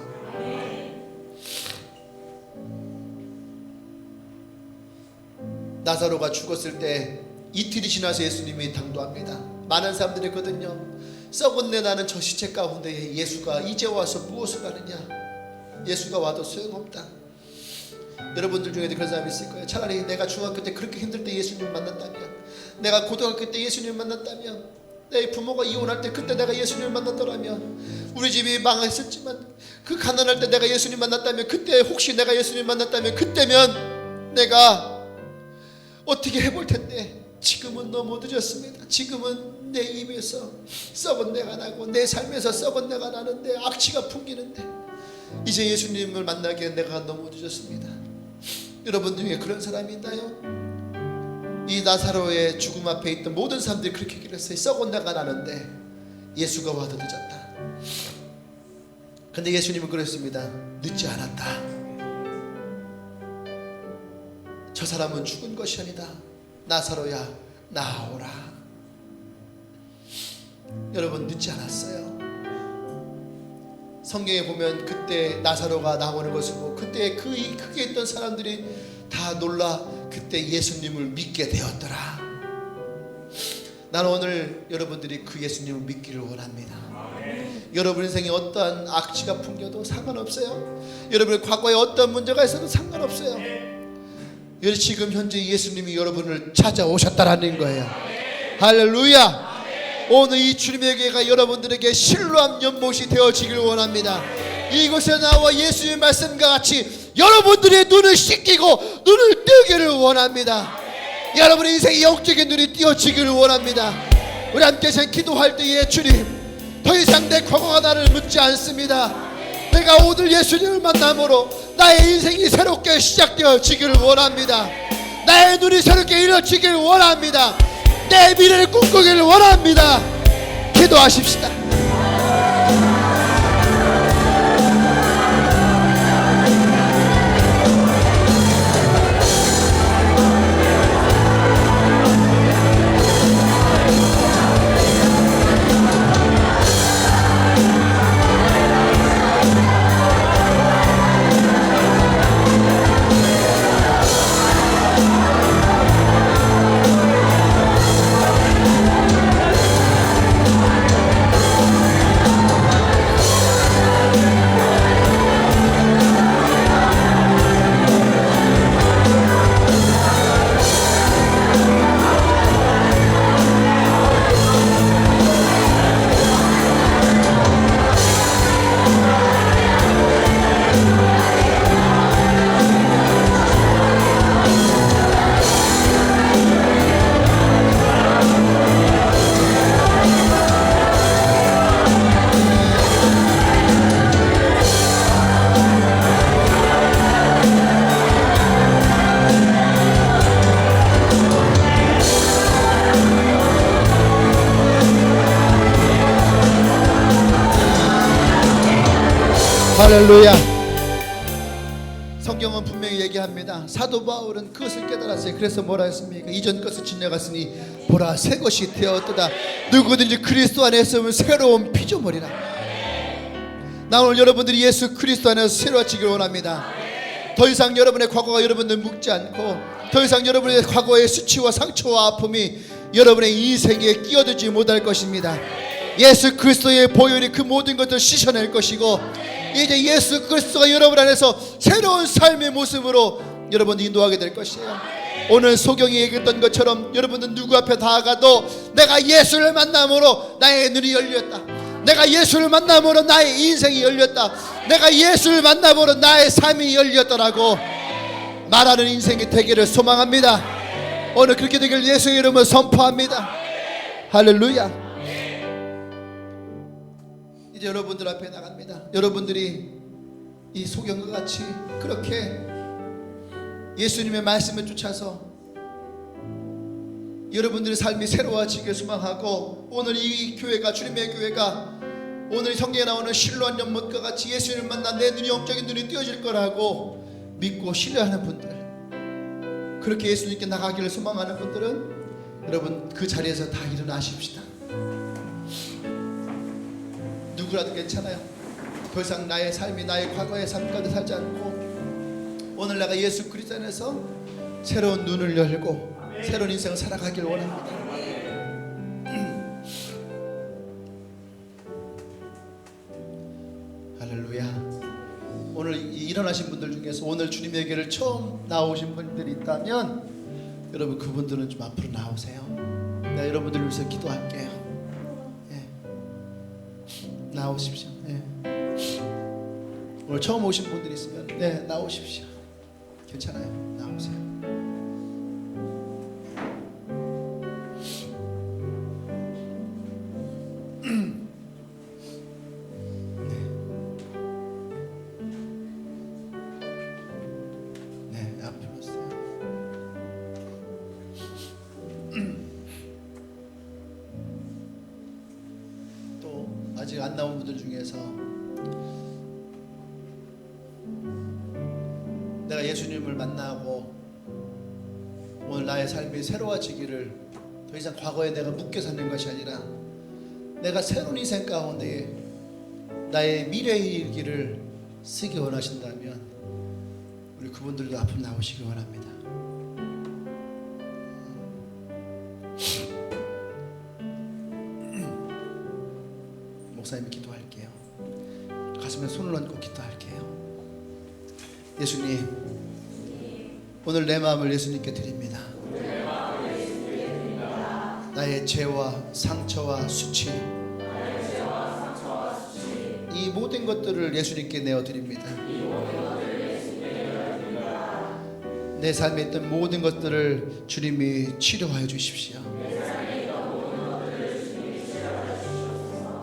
나사로가 죽었을 때 이틀이 지나서 예수님이 당도합니다. 많은 사람들이 있거든요. 썩은 내 나는 저 시체 가운데 예수가 이제 와서 무엇을 하느냐. 예수가 와도 소용없다. 여러분들 중에도 그런 사람이 있을 거예요. 차라리 내가 중학교 때 그렇게 힘들 때 예수님을 만났다면, 내가 고등학교 때 예수님을 만났다면, 내 부모가 이혼할 때 그때 내가 예수님을 만났더라면, 우리 집이 망했었지만 그 가난할 때 내가 예수님 만났다면, 그때 혹시 내가 예수님 만났다면 그때면 내가 어떻게 해볼 텐데 지금은 너무 늦었습니다. 지금은 내 입에서 썩은 내가 나고 내 삶에서 썩은 내가 나는데 악취가 풍기는데 이제 예수님을 만나기에 내가 너무 늦었습니다. 여러분 중에 그런 사람이 있나요? 이 나사로의 죽음 앞에 있던 모든 사람들이 그렇게 얘기를 했어요. 썩은 내가 나는데 예수가 와도 늦었다. 근데 예수님은 그랬습니다. 늦지 않았다. 저 사람은 죽은 것이 아니다. 나사로야 나오라. 여러분, 늦지 않았어요. 성경에 보면 그때 나사로가 나오는 것을 보고 그때 크게 있던 사람들이 다 놀라 그때 예수님을 믿게 되었더라. 나는 오늘 여러분들이 그 예수님을 믿기를 원합니다. 여러분 인생에 어떠한 악취가 풍겨도 상관없어요. 여러분의 과거에 어떤 문제가 있어도 상관없어요. 지금 현재 예수님이 여러분을 찾아오셨다라는 거예요. 할렐루야. 오늘 이 주님의 교회가 여러분들에게 신뢰한 연못이 되어지길 원합니다. 이곳에 나와 예수님의 말씀과 같이 여러분들의 눈을 씻기고 눈을 뜨기를 원합니다. 여러분의 인생의 영적인 눈이 띄어지기를 원합니다. 우리 함께 기도할 때에 주님, 더 이상 내 과거가 나를 묻지 않습니다. 내가 오늘 예수님을 만남으로 나의 인생이 새롭게 시작되어지기를 원합니다. 나의 눈이 새롭게 열려지기를 원합니다. 내 미래를 꿈꾸기를 원합니다. 기도하십시다. 할렐루야. 성경은 분명히 얘기합니다. 사도 바울은 그것을 깨달았어요. 그래서 뭐라 했습니까? 이전 것을 지나갔으니 보라 새 것이 되었도다. 누구든지 그리스도 안에 있으면 새로운 피조물이라. 나 오늘 여러분들이 예수 그리스도 안에서 새로워지길 원합니다. 더 이상 여러분의 과거가 여러분들 묵지 않고 더 이상 여러분의 과거의 수치와 상처와 아픔이 여러분의 인생에 끼어들지 못할 것입니다. 예수 그리스도의 보혈이 그 모든 것들을 씻어낼 것이고 이제 예수 그리스도가 여러분 안에서 새로운 삶의 모습으로 여러분 인도하게 될 것이에요. 오늘 소경이 얘기했던 것처럼 여러분은 누구 앞에 다가가도 내가 예수를 만남으로 나의 눈이 열렸다. 내가 예수를 만남으로 나의 인생이 열렸다. 내가 예수를 만나보는 나의 삶이 열렸더라고 말하는 인생이 되기를 소망합니다. 오늘 그렇게 되기를 예수의 이름으로 선포합니다. 할렐루야. 이제 여러분들 앞에 나갑니다. 여러분들이 이 소경과 같이 그렇게 예수님의 말씀을 쫓아서 여러분들의 삶이 새로워지길 소망하고, 오늘 이 교회가, 주님의 교회가 오늘 성경에 나오는 실로한 연못과 같이 예수님을 만나 내 눈이, 영적인 눈이 띄어질 거라고 믿고 신뢰하는 분들, 그렇게 예수님께 나가기를 소망하는 분들은 여러분 그 자리에서 다 일어나십시다. 누구라도 괜찮아요. 더 이상 나의 삶이 나의 과거의 삶 가운데 살지 않고 오늘 내가 예수 그리스도 안에서 새로운 눈을 열고 새로운 인생을 살아가길 원합니다. 할렐루야. 오늘 일어나신 분들 중에서 오늘 주님에게를 처음 나오신 분들이 있다면 여러분 그분들은 좀 앞으로 나오세요. 내가 여러분들을 위해서 기도할게요. 나오십시오. 오늘 처음 오신 분들이 있으면 나오십시오. 괜찮아요. 나오세요. 앞으로 오세요. 또 아직 안 나온 분들 중에서 내가 예수님을 만나고 오늘 나의 삶이 새로워지기를, 더 이상 과거에 내가 묶여 사는 것이 아니라 내가 새로운 인생 가운데 나의 미래의 일기를 쓰기 원하신다면 우리 그분들도 앞으로 나오시기 원합니다. 목사님이 기도할게요. 가슴에 손을 얹고 기도할게요. 예수님, 오늘 내 마음을 예수님께 드립니다. 나의 죄와 상처와 수치, 이 모든 것들을 예수님께 내어드립니다. 내 삶에 있던 모든 것들을 주님이 치료하여 주십시오.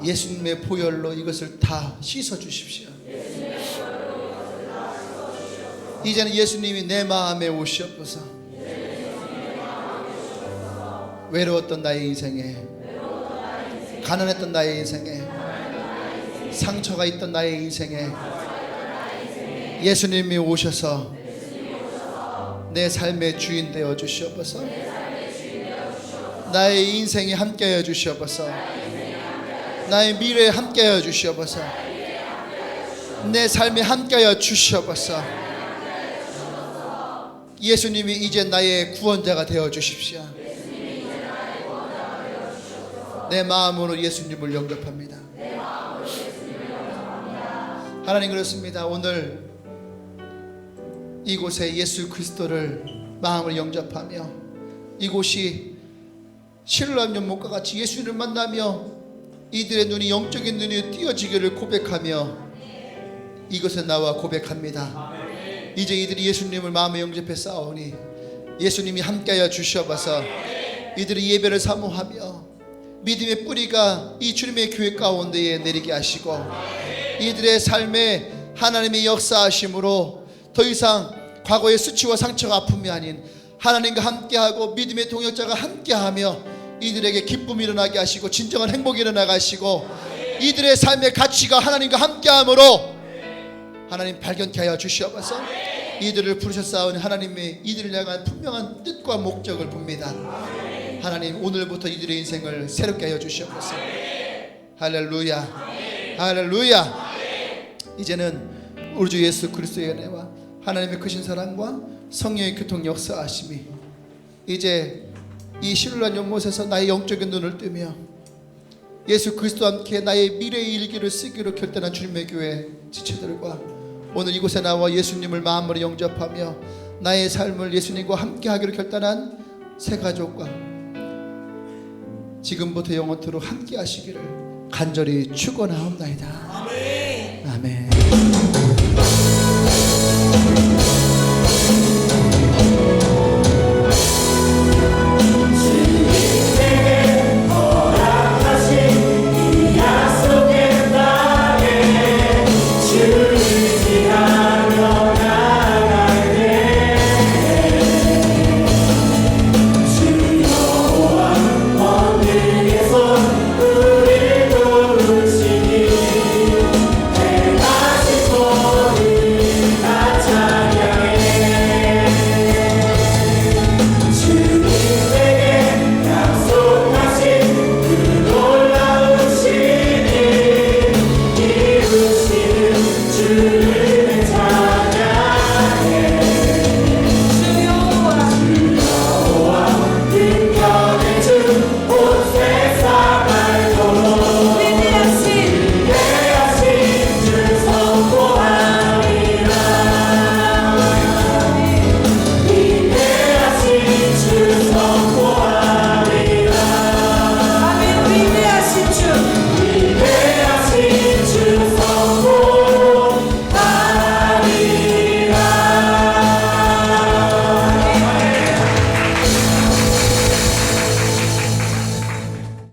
예수님의 보혈로 이것을 다 씻어 주십시오. 이제는 예수님이 내 마음에 오시옵소서. 외로웠던 나의 인생에, 가난했던 나의 인생에, 상처가 있던 나의 인생에 예수님이 오셔서 내 삶의 주인 되어 주시옵소서. 나의 인생이 함께하여 주시옵소서. 나의 미래에 함께하여 주시옵소서. 내 삶에 함께하여 주시옵소서. 예수님이 이제 나의 구원자가 되어 주십시오. 내 마음으로 예수님을 영접합니다. 하나님, 그렇습니다. 오늘 이곳에 예수 그리스도를 마음을 영접하며 이곳이 실로암 연못과 같이 예수님을 만나며 이들의 눈이, 영적인 눈이 띄어지기를 고백하며 이곳에 나와 고백합니다. 이제 이들이 예수님을 마음에 영접해 싸우니 예수님이 함께하여 주시옵소서. 이들이 예배를 사모하며 믿음의 뿌리가 이 주님의 교회 가운데에 내리게 하시고 이들의 삶에 하나님의 역사하심으로 더 이상 과거의 수치와 상처가 아픔이 아닌 하나님과 함께하고 믿음의 동역자가 함께하며 이들에게 기쁨이 일어나게 하시고 진정한 행복이 일어나게 하시고 이들의 삶의 가치가 하나님과 함께함으로 하나님 발견케 하여 주시옵소서. 이들을 부르셨사오니 하나님의 이들을 향한 분명한 뜻과 목적을 봅니다. 하나님, 오늘부터 이들의 인생을 새롭게 하여 주시옵소서. 할렐루야, 할렐루야. 이제는 우리 주 예수 그리스도의 은혜와 하나님의 크신 사랑과 성령의 교통 역사하심이 이제 이 실로암 연못에서 나의 영적인 눈을 뜨며 예수 그리스도와 함께 나의 미래의 일기를 쓰기로 결단한 주님의 교회 지체들과 오늘 이곳에 나와 예수님을 마음으로 영접하며 나의 삶을 예수님과 함께 하기로 결단한 새 가족과 지금부터 영원토록 함께 하시기를 간절히 축원하옵나이다. 아멘. 아멘.